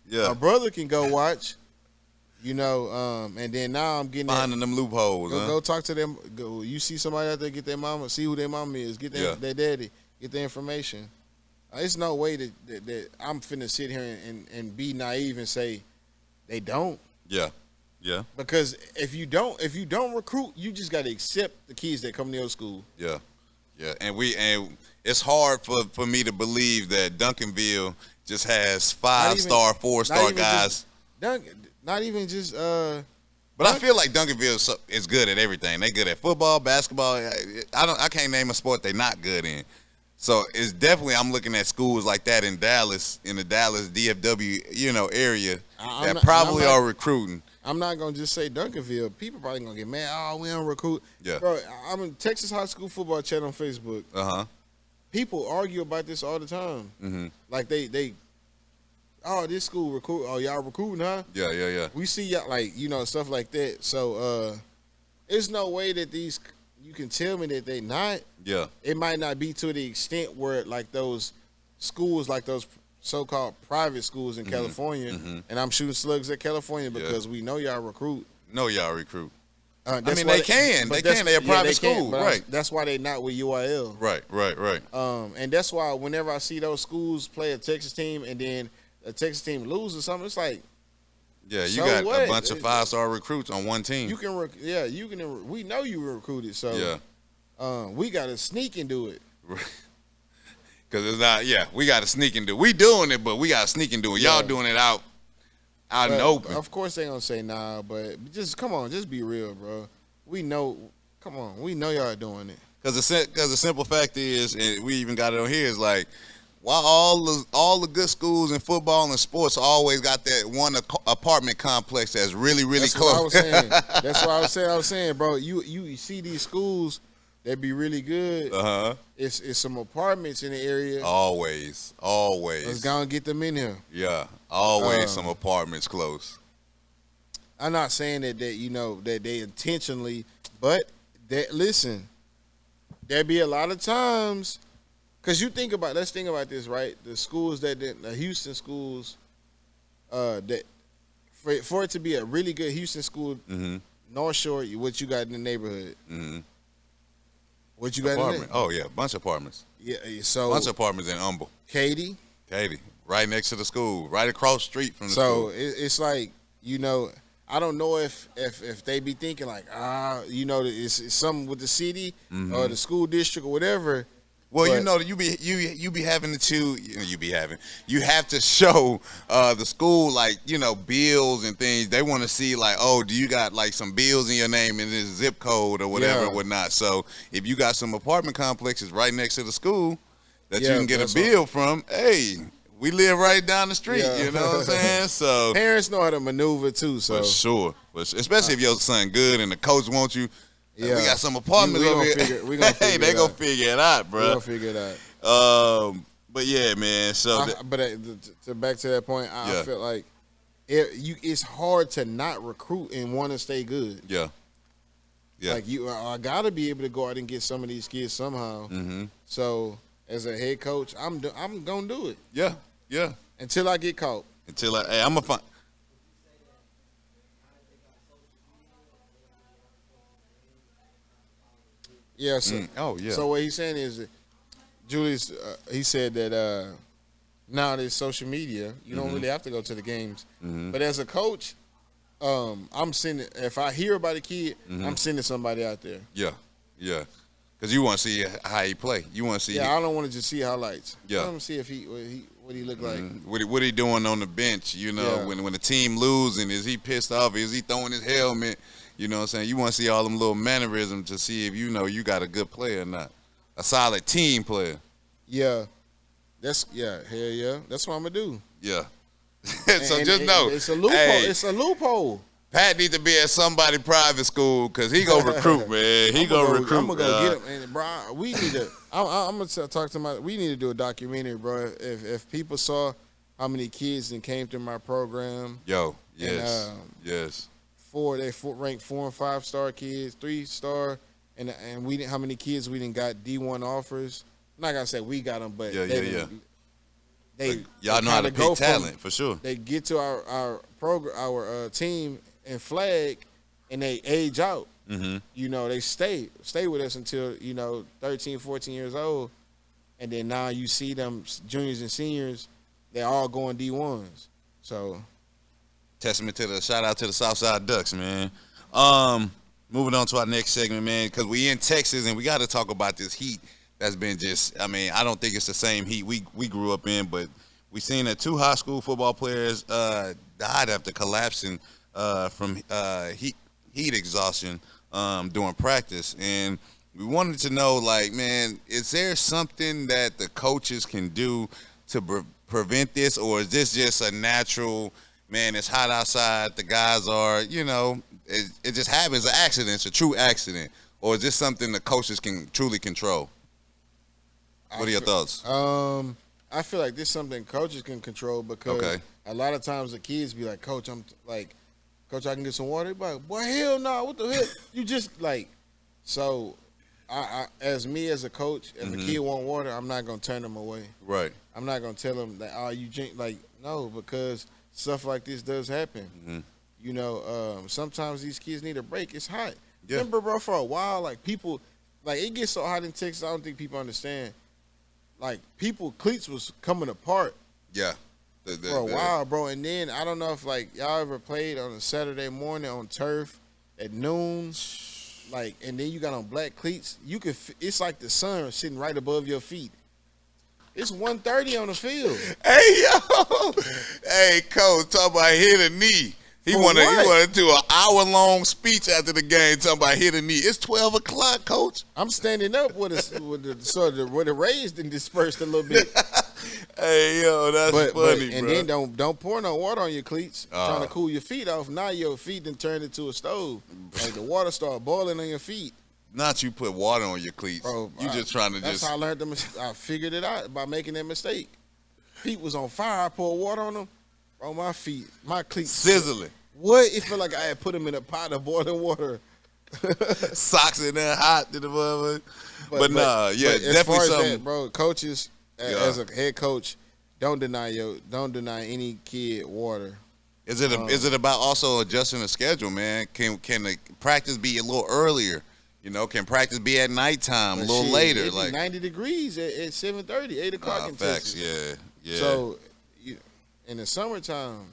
My brother can go watch. You know, and then now I'm getting finding them loopholes. Go talk to them. Go. You see somebody out there, get their mama, see who their mama is, get their daddy, get their information. There's no way that I'm finna sit here and be naive and say they don't. Yeah. Because if you don't recruit, you just got to accept the kids that come to your school. Yeah. Yeah, and it's hard for me to believe that Duncanville just has 5-star, 4-star guys. Not even just. But I feel like Duncanville is good at everything. They good at football, basketball. I can't name a sport they're not good in. So it's definitely, I'm looking at schools like that in Dallas, in the Dallas DFW, area that probably are recruiting. I'm not gonna just say Duncanville. People probably gonna get mad. Oh, we don't recruit. Yeah, bro. I'm in Texas High School Football chat on Facebook. People argue about this all the time. Mm-hmm. Like they. Oh, this school recruit. Oh, y'all recruiting, huh? Yeah. We see y'all stuff like that. So, there's no way that you can tell me that they not. Yeah. It might not be to the extent where like those schools, like those so-called private schools in California, and I'm shooting slugs at California because we know y'all recruit. They can. They're a private school, right? That's why they not with UIL. Right. And that's why whenever I see those schools play a Texas team and then a Texas team loses or something, it's like, yeah, you got a bunch of 5-star recruits on one team. You can, we know you were recruited, so we got to sneak and do it. Because it's not, we got to sneak and do it. We doing it, but we got to sneak and do it. Y'all doing it out in the open. Of course they gonna say nah, but just come on, just be real, bro. We know, come on, we know y'all doing it. Because the simple fact is, and we even got it on here, is like, why all the good schools in football and sports always got that one apartment complex that's really, really close. That's what I was saying, bro. You see these schools that be really good. It's some apartments in the area. Always. Let's go and get them in here. Yeah, always some apartments close. I'm not saying that that they intentionally, but listen, there be a lot of times. Because let's think about this, right? The schools the Houston schools, that for it to be a really good Houston school, North Shore, what you got in the neighborhood? What you got in there? Oh, yeah, bunch of apartments. Yeah, so. Bunch of apartments in Humble. Katy, right next to the school, right across the street from the school. So it's like, I don't know if they be thinking like, it's something with the city or the school district or whatever. Well, you be having you have to show the school bills and things. They want to see like, oh, do you got like some bills in your name and this zip code or whatever or whatnot. So if you got some apartment complexes right next to the school that you can get a bill from, hey, we live right down the street. You know what I'm saying? So parents know how to maneuver too. So for sure, especially if your son good and the coach wants you. Yeah, we got some apartments over here. Hey, they gonna figure it out, bro. We gonna figure it out. But yeah, man. So, back to that point, I feel like it's hard to not recruit and want to stay good. Yeah. Like I gotta be able to go out and get some of these kids somehow. So as a head coach, I'm gonna do it. Yeah. Until I get caught. I'm gonna find. Yeah. So, So what he's saying is, Julius, he said that now there's social media. You don't really have to go to the games. But as a coach, I'm sending. If I hear about a kid, I'm sending somebody out there. Yeah. Because you want to see how he play. You want to see. Yeah, I don't want to just see highlights. Yeah. I want to see if what he look like. What he doing on the bench? When the team losing, is he pissed off? Is he throwing his helmet? You know what I'm saying? You want to see all them little mannerisms to see if you got a good player or not. A solid team player. Yeah. Hell yeah. That's what I'm going to do. Yeah. So just know. It's a loophole. It's a loophole. Pat needs to be at somebody private school because he going to recruit, man. He going to recruit. I'm going to go get him. And, bro, we need to – I'm going to talk to we need to do a documentary, bro. If people saw how many kids that came through my program. Yes. Yes. They ranked 4 and 5 star kids, 3-star, and we didn't. How many kids we didn't got D1 offers? I'm not gonna say we got them, but y'all know how to pick talent for sure. They get to our program, our team and flag, and they age out. They stay with us until 13, 14 years old, and then now you see them juniors and seniors, they're all going D1s. So. Testament to shout out to the Southside Ducks, man. Moving on to our next segment, man, because we in Texas and we got to talk about this heat that's been just. I mean, I don't think it's the same heat we grew up in, but we seen that 2 high school football players died after collapsing from heat exhaustion during practice, and we wanted to know, like, man, is there something that the coaches can do to prevent this, or is this just a natural? Man, it's hot outside. The guys are, it just happens. An accident. It's a true accident. Or is this something the coaches can truly control? What are your thoughts? I feel like this is something coaches can control because a lot of times the kids be like, Coach, Coach, I can get some water. Be like, boy, hell no. What the hell? You just like, so I as a coach, if a kid want water, I'm not going to turn them away. Right. I'm not going to tell them that, you drink. Like, no, because stuff like this does happen. Sometimes these kids need a break. It's hot. Yeah. Remember, bro, for a while, like, people, like, it gets so hot in Texas, I don't think people understand. Like, cleats was coming apart. Yeah. For a while, bro. And then, I don't know if, like, y'all ever played on a Saturday morning on turf at noon. Like, and then you got on black cleats. It's like the sun sitting right above your feet. It's 1:30 on the field. Hey, yo. Hey, Coach, talk about hit a knee. He wanted to do an hour-long speech after the game talking about hit a knee. It's 12 o'clock, Coach. I'm standing up with the raised and dispersed a little bit. Hey, yo, that's funny, and bro. then don't pour no water on your cleats. Trying to cool your feet off. Now your feet done turned into a stove. Like the water start boiling on your feet. Not you put water on your cleats. Bro, you just trying to that's how I learned I figured it out by making that mistake. Feet was on fire. I poured water on them. Bro, my feet, my cleats. Sizzling. What? It felt like I had put them in a pot of boiling water. Socks in there hot to the mother. But definitely as far as something. that, bro, coaches, as a head coach, don't deny any kid water. Is it about also adjusting the schedule, man? Can the practice be a little earlier? Can practice be at nighttime, a little later? Like 90 degrees at 7:30, 8 o'clock in facts, Texas. Yeah. So, in the summertime,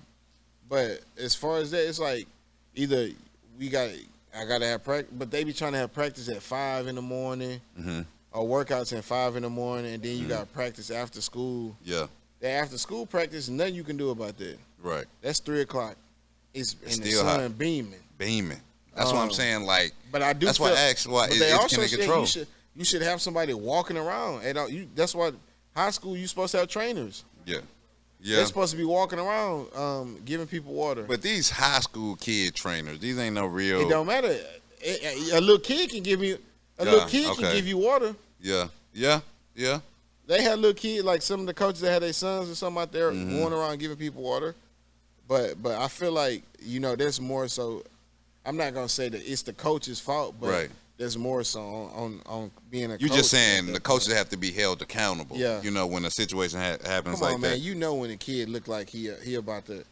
but as far as that, it's like either I gotta have practice, but they be trying to have practice at 5 in the morning, or workouts at 5 in the morning, and then you got practice after school. Yeah. That after school practice, nothing you can do about that. Right. That's 3 o'clock. It's in the still sun hot. beaming. That's what I'm saying. Like, but I do. That's why I asked why they also can control. You should have somebody walking around. And that's why high school you supposed to have trainers. Yeah. They're supposed to be walking around, giving people water. But these high school kid trainers, these ain't no real. It don't matter. A little kid can give you. Can give you water. Yeah. They had little kids, like some of the coaches that had their sons or something out there going around giving people water. But I feel like there's more so. I'm not gonna say that it's the coach's fault, but there's more so on being a coach. You're just saying the coaches have to be held accountable. Yeah. When a situation happens Come on, like man. that. When a kid look like he about to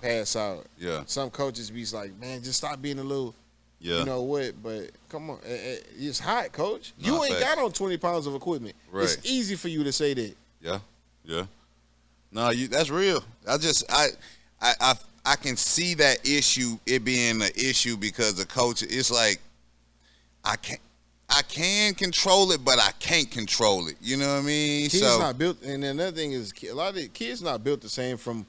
pass out. Yeah. Some coaches be like, man, just stop being a little. Yeah. You know what? But come on, it's hot, coach. No, you ain't got on 20 pounds of equipment. Right. It's easy for you to say that. Yeah. No, that's real. I can see that issue, it being an issue because the coach, it's like I can control it, but I can't control it. You know what I mean? Kids not built, and another thing is a lot of the kids not built the same from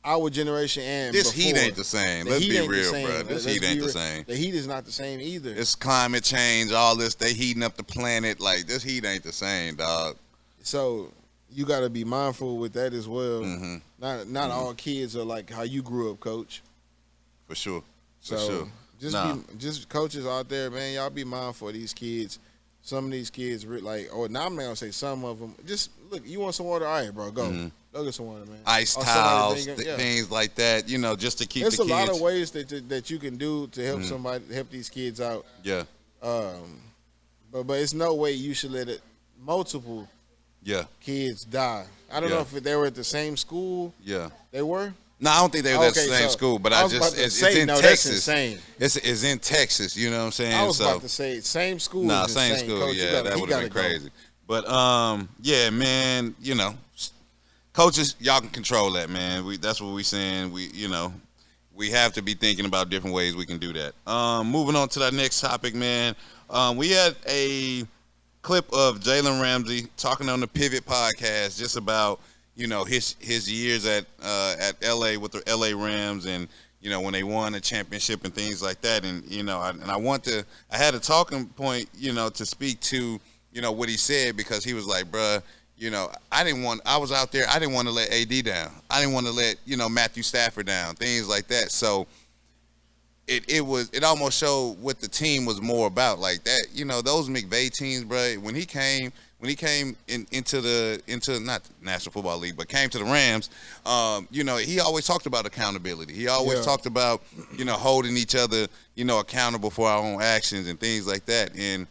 our generation and this before. heat ain't the same. Let's be real, bro. This heat ain't the same. The heat is not the same either. It's climate change, all this. They heating up the planet. Like, this heat ain't the same, dog. So you got to be mindful with that as well. Not all kids are like how you grew up, Coach. For sure. Just coaches out there, man. Y'all be mindful of these kids. Some of these kids, I'm not gonna say some of them. Just look, you want some water? All right, bro, go. Go get some water, man. Ice towels, things like that. Just to keep the kids. There's a lot of ways that you can do to help help these kids out. Yeah. But it's no way you should let multiple kids die. I don't know if they were at the same school. Yeah. They were? No, I don't think they were at the same school, but it's in Texas. That's insane. It's in Texas, you know what I'm saying? I was about to say same school. Nah, same school, Coach, that would have been crazy. But man, coaches, y'all can control that, man. That's what we saying. We have to be thinking about different ways we can do that. Moving on to the next topic, man. We had a clip of Jalen Ramsey talking on the Pivot podcast just about, you know, his years at LA with the LA Rams and, you know, when they won a championship and things like that. And, you know, I had a talking point, you know, to speak to, you know, what he said, because he was like, bruh, you know, I was out there, I didn't want to let AD down. I didn't want to let, you know, Matthew Stafford down, things like that. So it almost showed what the team was more about. Like that, you know, those McVay teams, bruh, when he came into not the National Football League, but came to the Rams, you know, he always talked about accountability. He always talked about, you know, holding each other, you know, accountable for our own actions and things like that. And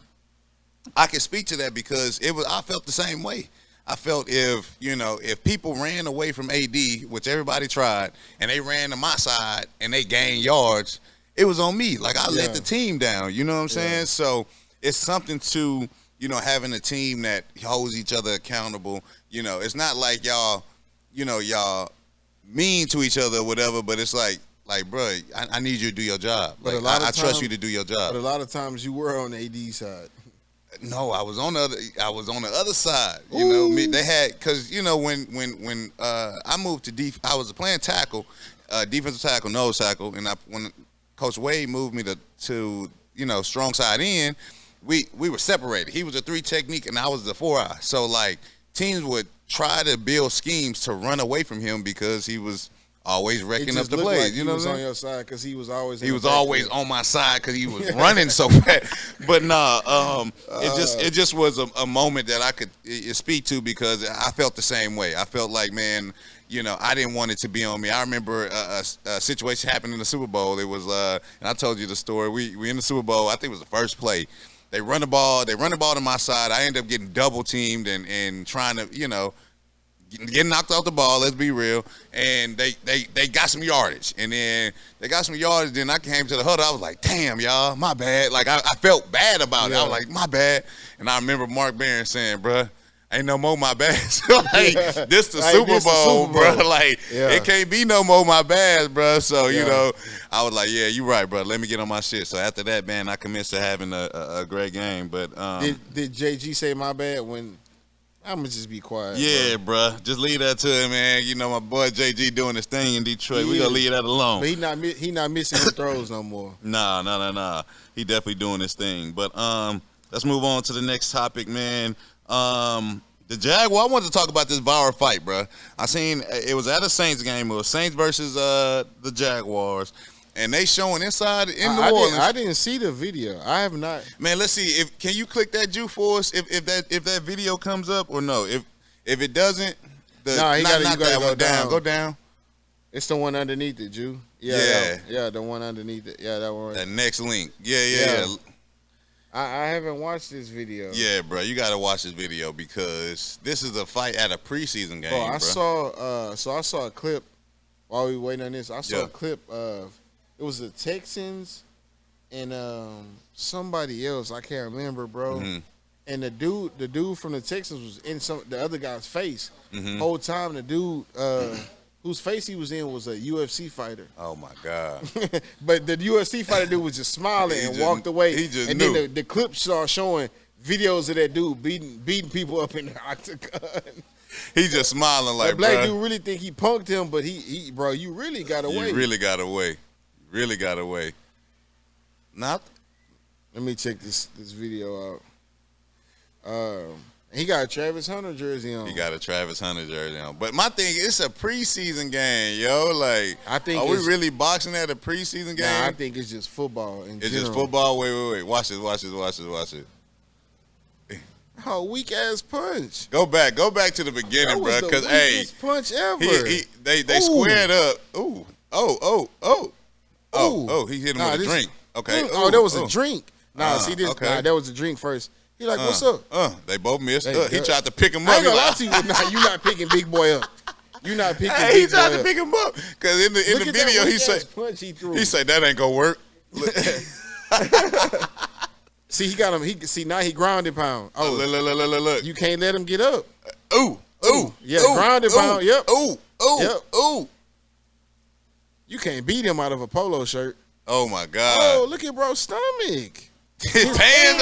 I can speak to that because I felt the same way. I felt if people ran away from AD, which everybody tried, and they ran to my side and they gained yards, it was on me. Like, I let the team down. You know what I'm saying? So it's something to, you know, having a team that holds each other accountable. You know, it's not like y'all mean to each other or whatever, but it's like, bro, I need you to do your job. Like, I trust you to do your job. But a lot of times you were on the AD side. No, I was on the other side. You know, they had, because, you know, when I moved to I was playing tackle, defensive tackle, nose tackle, and when Coach Wade moved me to you know, strong side in, we were separated. He was a 3 technique and I was the 4-eye. So like teams would try to build schemes to run away from him because he was always wrecking up the plays. Like, you know what I'm saying? He was on your side because he was always. He was always on my side because he was running so fast. But it just was a moment that I could speak to because I felt the same way. I felt like, man, you know, I didn't want it to be on me. I remember a situation happened in the Super Bowl. It was, and I told you the story. We in the Super Bowl. I think it was the first play. They run the ball to my side. I ended up getting double teamed and trying to, you know, getting knocked off the ball, let's be real. And they got some yardage. And then they got some yardage. Then I came to the huddle. I was like, damn, y'all, my bad. Like, I felt bad about it. I was like, my bad. And I remember Mark Barron saying, bruh, ain't no more my bad. Like, this the Super Bowl, bro. Like, it can't be no more my bad, bro. So, you know, I was like, yeah, you right, bro. Let me get on my shit. So after that, man, I commenced to having a great game. But did JG say my bad when I'm gonna just be quiet? Yeah, bro. Just leave that to him, man. You know, my boy JG doing his thing in Detroit. We gonna leave that alone. But he not missing his throws no more. Nah. He definitely doing his thing. But let's move on to the next topic, man. The Jaguar, I wanted to talk about this viral fight, bro. I seen it was at a Saints game. It was Saints versus the Jaguars, and they showing inside in New Orleans. I didn't see the video. I have not. Man, let's see. Can you click that Jew for us if that video comes up or no? If it doesn't, you gotta go down. Go down. It's the one underneath it, Jew. Yeah, the one underneath it. Yeah, that one. That next link. Yeah. I haven't watched this video. Yeah, bro, you got to watch this video because this is a fight at a preseason game, bro. I saw a clip while we were waiting on this. I saw a clip of it was the Texans and somebody else. I can't remember, bro. Mm-hmm. And the dude from the Texans was in the other guy's face. Mm-hmm. Whole time the dude whose face he was in was a UFC fighter. Oh my God! But the UFC fighter dude was just smiling and walked away. He just knew. Then the clip started showing videos of that dude beating people up in the octagon. He just smiling like, that black dude really think he punked him, but he bro, you really got away. You really got away. Really got away. Not. Let me check this video out. He got a Travis Hunter jersey on. He got a Travis Hunter jersey on. But my thing, it's a preseason game, yo. Like, are we really boxing at a preseason game? Nah, I think it's just football in general. Just football? Wait. Watch it. Oh, weak ass punch. Go back to the beginning, bro. Because weakest punch ever. They squared up. Ooh. Oh, he hit him with a drink. Okay. There was a drink. See this? Okay. Nah, there was a drink first. He like, what's up? They both missed. He tried to pick him up. I ain't gonna lie to you. Nah, you not picking big boy up. You not picking big boy up. He tried to pick him up. Because in the video, he said, that ain't gonna work. See, he got him. Now he grounded pound. Oh, look. You can't let him get up. Ooh. Yeah, grounded pound. Yep. Ooh. You can't beat him out of a polo shirt. Oh, my God. Oh, look at bro's stomach. His pants,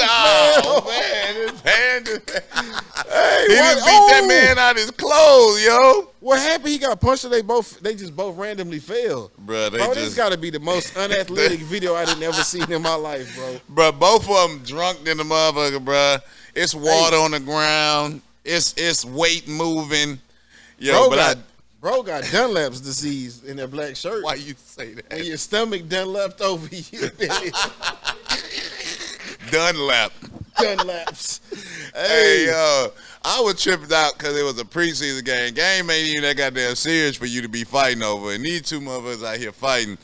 man. His pants Brandon. He just beat that man out his clothes, yo. What happened? He got punched and they just both randomly fell. Bro, this got to be the most unathletic video I didn't ever seen in my life, bro. Bro, both of them drunk in the motherfucker, bro. It's water on the ground. It's weight moving. Yo, Bro got Dunlap's disease in that black shirt. Why you say that? When your stomach done left over you. Dunlaps. Hey, yo. I was tripped out because it was a preseason game. Game ain't even that goddamn serious for you to be fighting over. And these two motherfuckers out here fighting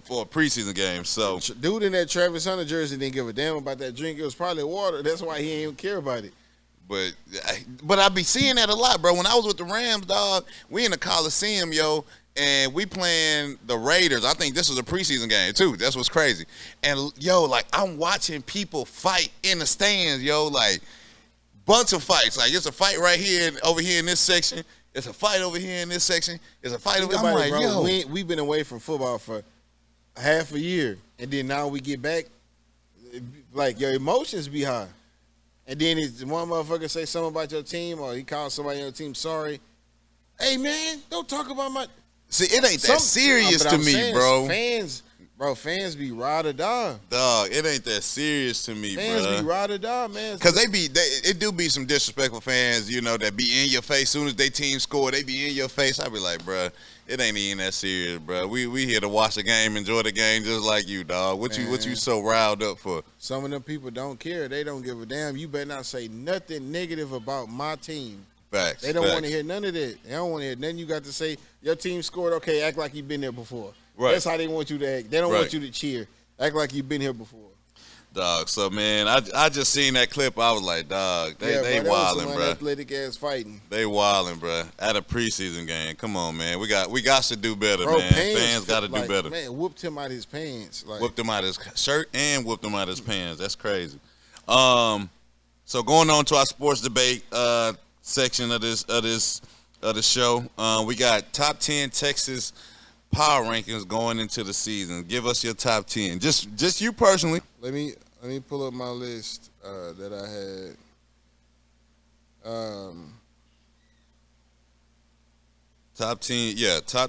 for a preseason game. So, dude in that Travis Hunter jersey didn't give a damn about that drink. It was probably water. That's why he didn't even care about it. But I be seeing that a lot, bro. When I was with the Rams, dog, we in the Coliseum, yo, and we playing the Raiders. I think this was a preseason game, too. That's what's crazy. And, yo, like, I'm watching people fight in the stands, yo, like, bunch of fights. Like, it's a fight right here, over here in this section. It's a fight over here in this section. It's a fight over here. I'm like, bro, yo. we've been away from football for half a year, and then now we get back, like, your emotions be high. And then one motherfucker say something about your team, or he calls somebody on your team sorry. Hey, man, don't talk about my... See, it ain't that serious to me, bro. Fans be ride or die. Dog, it ain't that serious to me, bro. Fans be ride or die, man. Because it do be some disrespectful fans, you know, that be in your face. Soon as they team score, they be in your face. I be like, bro, it ain't even that serious, bro. We here to watch the game, enjoy the game, just like you, dog. What you so riled up for? Some of them people don't care. They don't give a damn. You better not say nothing negative about my team. Facts. They don't want to hear none of that. They don't want to hear nothing you got to say. Your team scored, okay, act like you've been there before. Right. That's how they want you to act. They don't want you to cheer. Act like you've been here before. Dog, so, man, I just seen that clip. I was like, dog, they wilding, bro. Athletic ass fighting. They wilding, bro. At a preseason game. Come on, man. We got to do better, bro, man. Fans got to do better. Man, whooped him out his pants. Like, whooped him out his shirt and whooped him out his pants. That's crazy. So going on to our sports debate section of the show, we got top 10 Texas power rankings going into the season. Give us your top 10. Just you personally. Let me pull up my list that I had. Top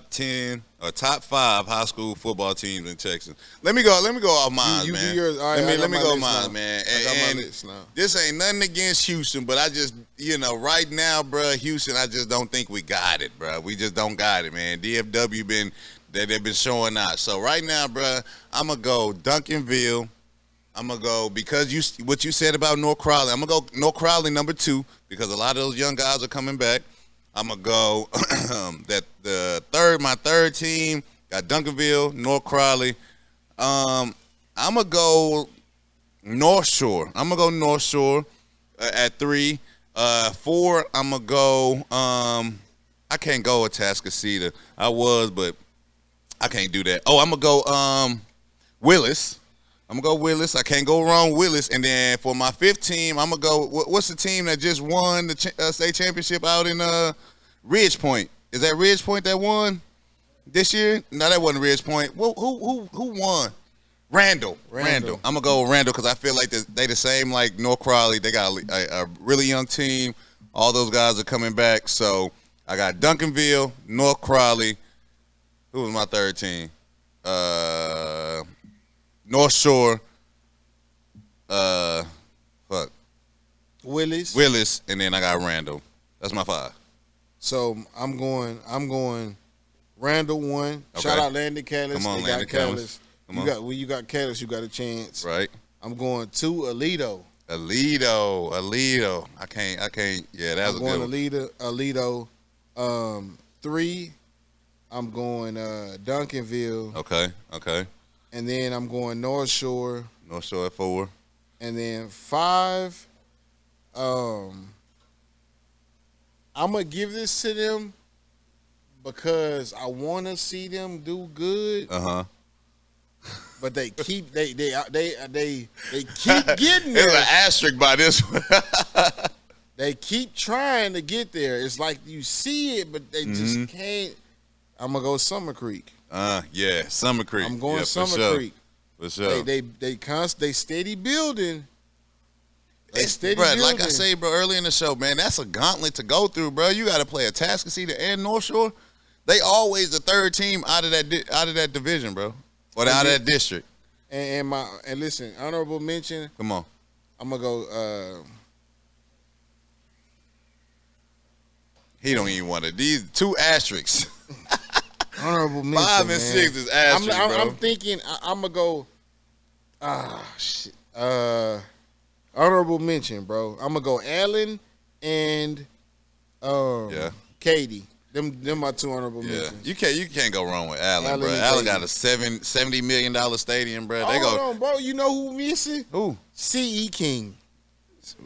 10 or top 5 high school football teams in Texas. Let me go off mine, you man. Do yours. All right, let me go mine, man. I got my list now. This ain't nothing against Houston, but I just, right now, bro, Houston, I just don't think we got it, bro. We just don't got it, man. DFW they've been showing out. So right now, bro, I'm gonna go Duncanville. I'm gonna go because what you said about North Crowley. I'm gonna go North Crowley number 2 because a lot of those young guys are coming back. I'm gonna go my third team got Duncanville, North Crowley. I'm gonna go North Shore. At 3. 4. I'm gonna go. I can't go with Atascocita. I was, but I can't do that. Oh, I'm gonna go Willis. I can't go wrong Willis. And then for my 5th team, I'm gonna go. What's the team that just won the state championship out in Ridge Point? Is that Ridge Point that won this year? No, that wasn't Ridge Point. Who won? Randall. I'm gonna go with Randall because I feel like they the same like North Crowley. They got a really young team. All those guys are coming back. So I got Duncanville, North Crowley. Who was my 3rd team? North Shore, Willis, and then I got Randall. That's my 5. So I'm going Randall 1. Okay. Shout out Landon Callis. Come on, Landon Callis. When you got Callis, you got a chance. Right. I'm going 2 Alito. I can't. Yeah, that was a good one. Alito. 3. I'm going Duncanville. Okay. And then I'm going North Shore. North Shore at 4. And then 5, I'm going to give this to them because I want to see them do good. Uh-huh. But they keep they keep getting there. There's an asterisk by this one. They keep trying to get there. It's like you see it, but they just can't. I'm going to go Summer Creek. Yeah, Summer Creek. I'm going Summer Creek. For sure. They steady building, Bro, like I say, bro, early in the show, man, that's a gauntlet to go through, bro. You got to play a Atascocita and North Shore. They always the third team out of that division, bro, or out of that district. And listen, honorable mention. Come on, I'm gonna go. He don't even want to. These 2 asterisks. Honorable mention. 5 and 6 is asterisk, bro. I'm thinking I'm gonna go. Shit. Honorable mention, bro. I'm gonna go Allen and Katie. Them my 2 honorable mentions. You can't go wrong with Allen, bro. Allen got a $70 million stadium, bro. Hold on, bro. You know who missing? Who? C.E. King.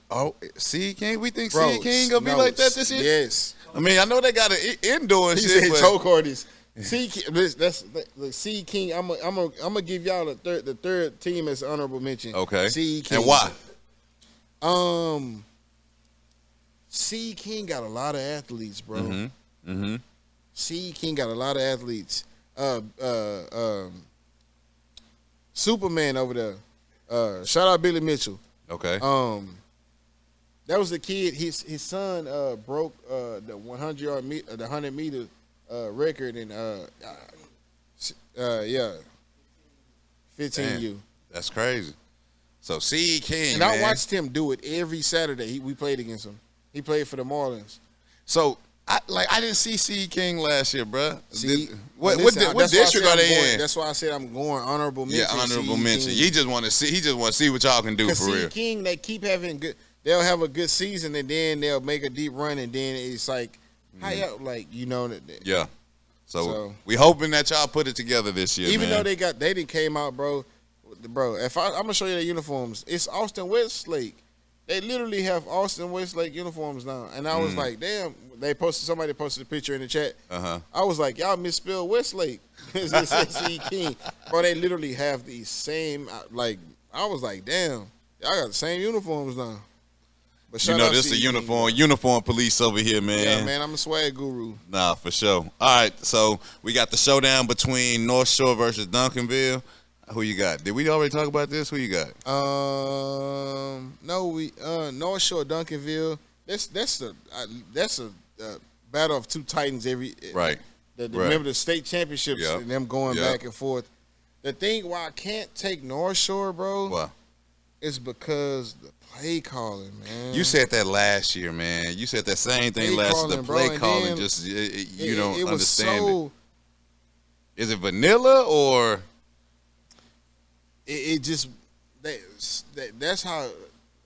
Oh, C.E. King? We think C.E. King gonna be like that this year? Yes. I mean, I know they got an indoor he shit, said but choke artists. C.E. King. I'm gonna give y'all the third team as honorable mention. Okay. C.E. King. And why? C.E. King got a lot of athletes, bro. C.E. King got a lot of athletes. Superman over there. Shout out Billy Mitchell. Okay. That was the kid. His son broke the 100 meter record in 15U. That's crazy. So C.E. King, and I watched him do it every Saturday. We played against him. He played for the Marlins. So I didn't see C.E. King last year, bro. What Listen, district are they in? That's why I said I'm going honorable mention. Yeah, honorable mention. He just want to see what y'all can do for real. C.E. King, they keep having good. They'll have a good season and then they'll make a deep run and then it's like, Yeah. So we hoping that y'all put it together this year. Even though they didn't came out, bro. If I'm gonna show you their uniforms, it's Austin Westlake. They literally have Austin Westlake uniforms now, and I was like, damn. Somebody posted a picture in the chat. I was like, y'all misspelled Westlake. It said C.E. King, bro. They literally have the same. Like I was like, damn, y'all got the same uniforms now. But this is a uniform police over here, man. Yeah, man, I'm a swag guru. Nah, for sure. All right, so we got the showdown between North Shore versus Duncanville. Who you got? Did we already talk about this? Who you got? No, we North Shore Duncanville. That's a battle of 2 titans right. Remember the state championships and them going back and forth. The thing why I can't take North Shore, bro, wow, is because the play calling, man. You said that last year, man. You said that same thing last year. The play calling, just you don't understand it. Is it vanilla or? It just that's how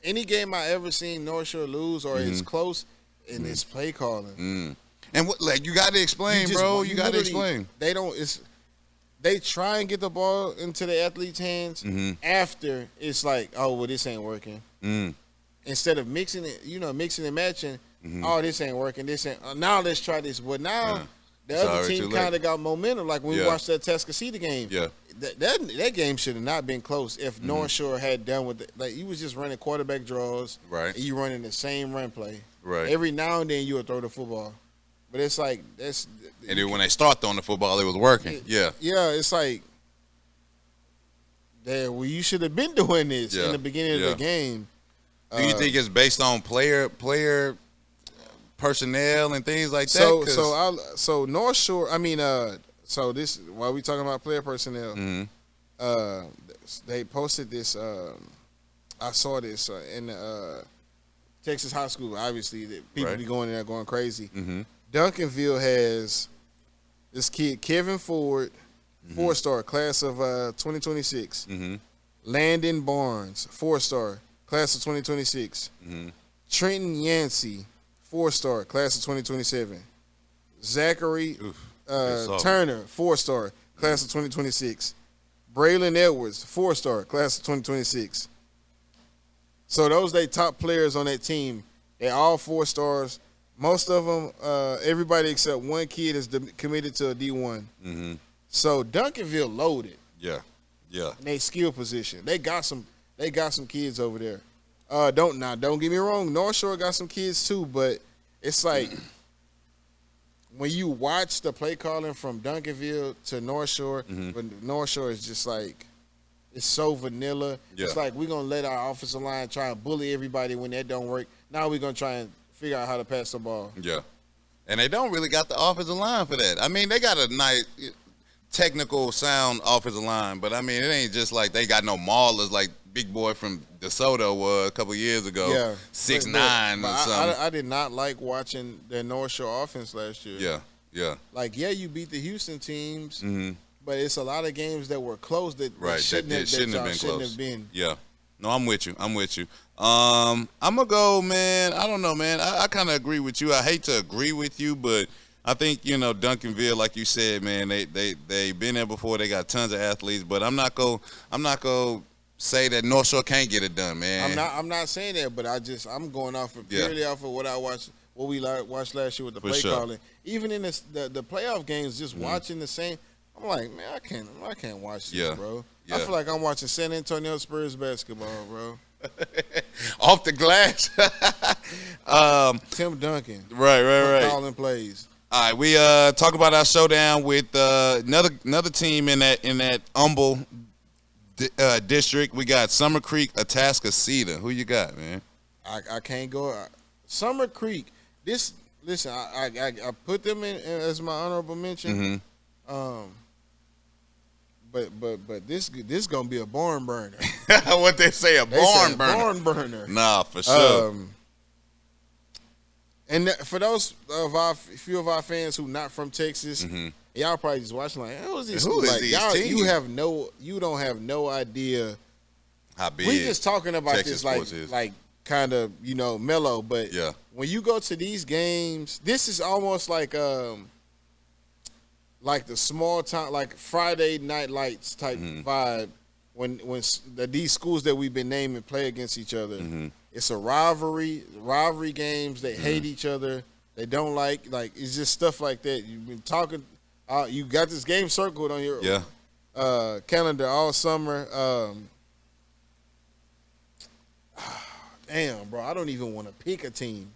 any game I ever seen North Shore lose or it's close and it's play calling. And what you got to explain, bro. You got to explain. They try and get the ball into the athlete's hands after it's like, oh well, this ain't working. Instead of mixing it, mixing and matching. Oh, this ain't working. This ain't. Now let's try this. But now the other team kind of got momentum. Like when we watched that Atascocita game. Yeah. That game should have not been close if North Shore had done with it. Like you was just running quarterback draws, right? And you running the same run play, right? Every now and then you would throw the football, but it's like that's. And then when they start throwing the football, it was working. Yeah, it's like, well, you should have been doing this in the beginning of the game. Do you think it's based on player personnel and things like that? So North Shore, So this while we talking about player personnel, they posted this. I saw this in Texas high school. Obviously, that people be going in there going crazy. Duncanville has this kid Kevin Ford, 4-star, class of 2026. Landon Barnes, 4-star, class of 2026. Trenton Yancey, 4-star, class of 2027. Zachary. Turner, 4-star, class of 2026. Braylon Edwards, 4-star, class of 2026. So those they top players on that team. They all 4 stars. Most of them, everybody except one kid is committed to a D1. So Duncanville loaded. Yeah. In their skill position, they got some kids over there. Don't get me wrong. North Shore got some kids too, but it's like. When you watch the play calling from Duncanville to North Shore, but North Shore is just like It's so vanilla. Yeah. It's like we're gonna let our offensive line try and bully everybody when that don't work. Now we're gonna try and figure out how to pass the ball. Yeah. And they don't really got the offensive line for that. I mean, they got a nice, technical, sound offensive line, but I mean, it ain't just like they got no maulers like big boy from DeSoto was a couple years ago. Yeah, 6'9" or something. I did not like watching their North Shore offense last year. Yeah, yeah. Like, yeah, you beat the Houston teams, Mm-hmm. but it's a lot of games that were close that shouldn't have been. Yeah. No, I'm with you. I'm gonna go, man. I don't know, man. I kind of agree with you. I hate to agree with you, but I think, Duncanville, like you said, man, they been there before. They got tons of athletes, but I'm not gonna say that North Shore can't get it done, man. I'm not saying that, but I'm going off of purely off of what I watched, what we watched last year with the play calling. Even in the playoff games, just watching the same. I'm like, man, I can't watch this, bro. Yeah. I feel like I'm watching San Antonio Spurs basketball, bro. Off the glass. Tim Duncan. Right. Calling plays. All right, we talk about our showdown with another team in that Humble district. We got Summer Creek, Atascocita. Who you got, man? I can't go. Summer Creek. Listen. I put them in as my honorable mention. Mm-hmm. But this gonna be a barn burner. What they say, a barn burner? Barn burner. Nah, for sure. And for those few of our fans who not from Texas, y'all probably just watching like, who is this? Who is like, these y'all, teams? you don't have no idea how big. We just talking about Texas this like kind of mellow, but when you go to these games, this is almost like the small town, like Friday Night Lights type vibe. When these schools that we've been naming play against each other, it's a rivalry games. They hate each other. They don't like it's just stuff like that. You've been talking. You got this game circled on your calendar all summer. Damn, bro, I don't even want to pick a team.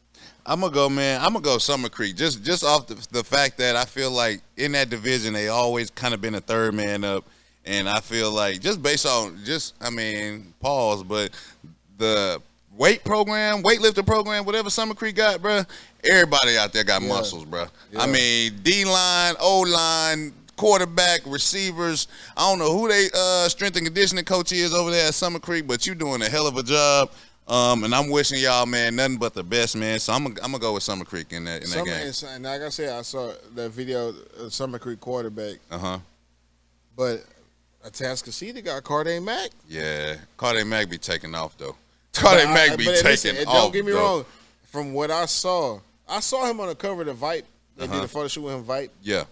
I'm gonna go, man. I'm gonna go Summer Creek just off the fact that I feel like in that division they always kind of been a third man up. And I feel like just based on pause, but the weightlifter program, whatever Summer Creek got, bro, everybody out there got muscles, bro. Yeah. I mean, D-line, O-line, quarterback, receivers. I don't know who they strength and conditioning coach is over there at Summer Creek, but you doing a hell of a job. And I'm wishing y'all, man, nothing but the best, man. So I'm gonna go with Summer Creek in that game. And like I said, I saw that video of Summer Creek quarterback. But Atascocita got Carday Mack. Yeah, Carday Mack be taking off though. Carday Mack be taking off. Don't get me wrong. From what I saw him on the cover of the Vipe. They did a photo shoot with him Vipe. Yeah.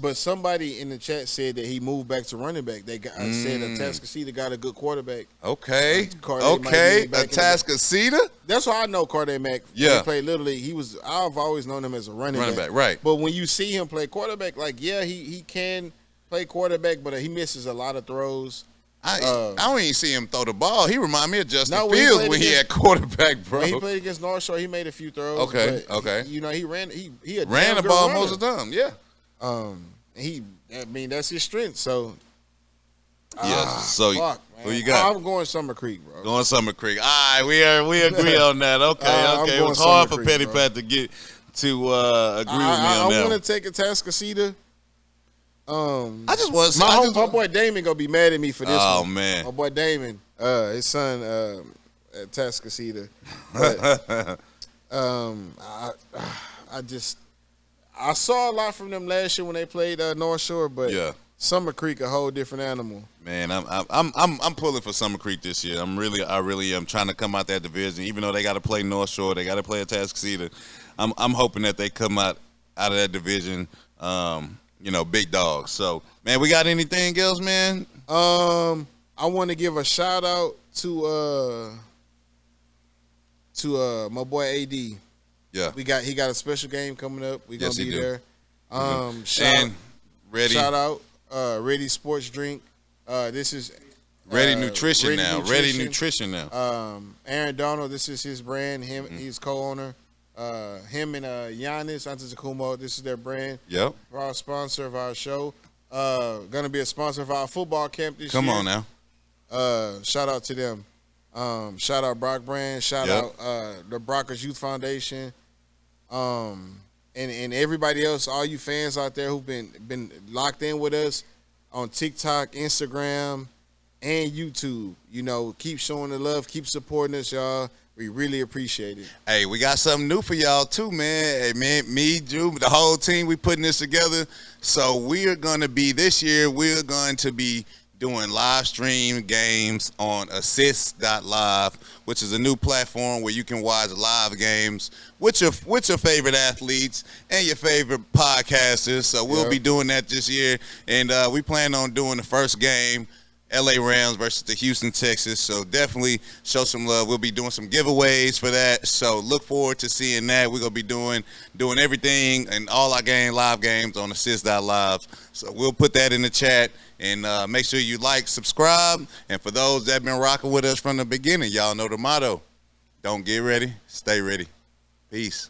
But somebody in the chat said that he moved back to running back. They said Atascocita got a good quarterback. Okay. Atascocita. That's why I know Carday Mack. Yeah. He played Little League. I've always known him as a running back. Right. But when you see him play quarterback, he can play quarterback, but he misses a lot of throws. I don't even see him throw the ball. He remind me of Justin Fields when he had quarterback, bro. When he played against North Shore, he made a few throws. Okay. He ran. He ran the ball most of the time. Yeah. That's his strength. So. So fuck, who you got? I'm going Summer Creek, bro. Going Summer Creek. All right, we agree on that. Okay. It was hard for Petty Pat to get to agree with me on that. I'm gonna take Atascocita. I just want my boy Damon gonna be mad at me for this. Oh man, my boy Damon, his son at Atascocita. But, I saw a lot from them last year when they played North Shore, but Summer Creek a whole different animal. Man, I'm pulling for Summer Creek this year. I really am trying to come out that division. Even though they got to play North Shore, they got to play Atascocita. I'm hoping that they come out of that division. Big dogs. So, man, we got anything else, man? I want to give a shout out to my boy AD. Yeah, he got a special game coming up. We're gonna be there. Shout out Ready Sports Drink. This is Ready Nutrition now. Ready Nutrition now. Aaron Donald, this is his brand. He's co-owner. Him and Giannis Antetokounmpo, this is their brand. Yep. Our sponsor of our show. Gonna be a sponsor of our football camp this year. Come on now. Shout out to them. Shout out Brockbrand. Shout out the Brockers Youth Foundation. And everybody else, all you fans out there who've been locked in with us on TikTok, Instagram, and YouTube. You know, keep showing the love, keep supporting us, y'all. We really appreciate it. Hey, we got something new for y'all too, man. Hey, man, me, Drew, the whole team, we putting this together. So we're going to be doing live stream games on assist.live, which is a new platform where you can watch live games with your favorite athletes and your favorite podcasters. So we'll be doing that this year. And we plan on doing the first game, LA Rams versus the Houston Texans. So definitely show some love. We'll be doing some giveaways for that. So look forward to seeing that. We're going to be doing everything and all our live games on assist.live. So we'll put that in the chat. And make sure you like, subscribe. And for those that have been rocking with us from the beginning, y'all know the motto. Don't get ready, stay ready. Peace.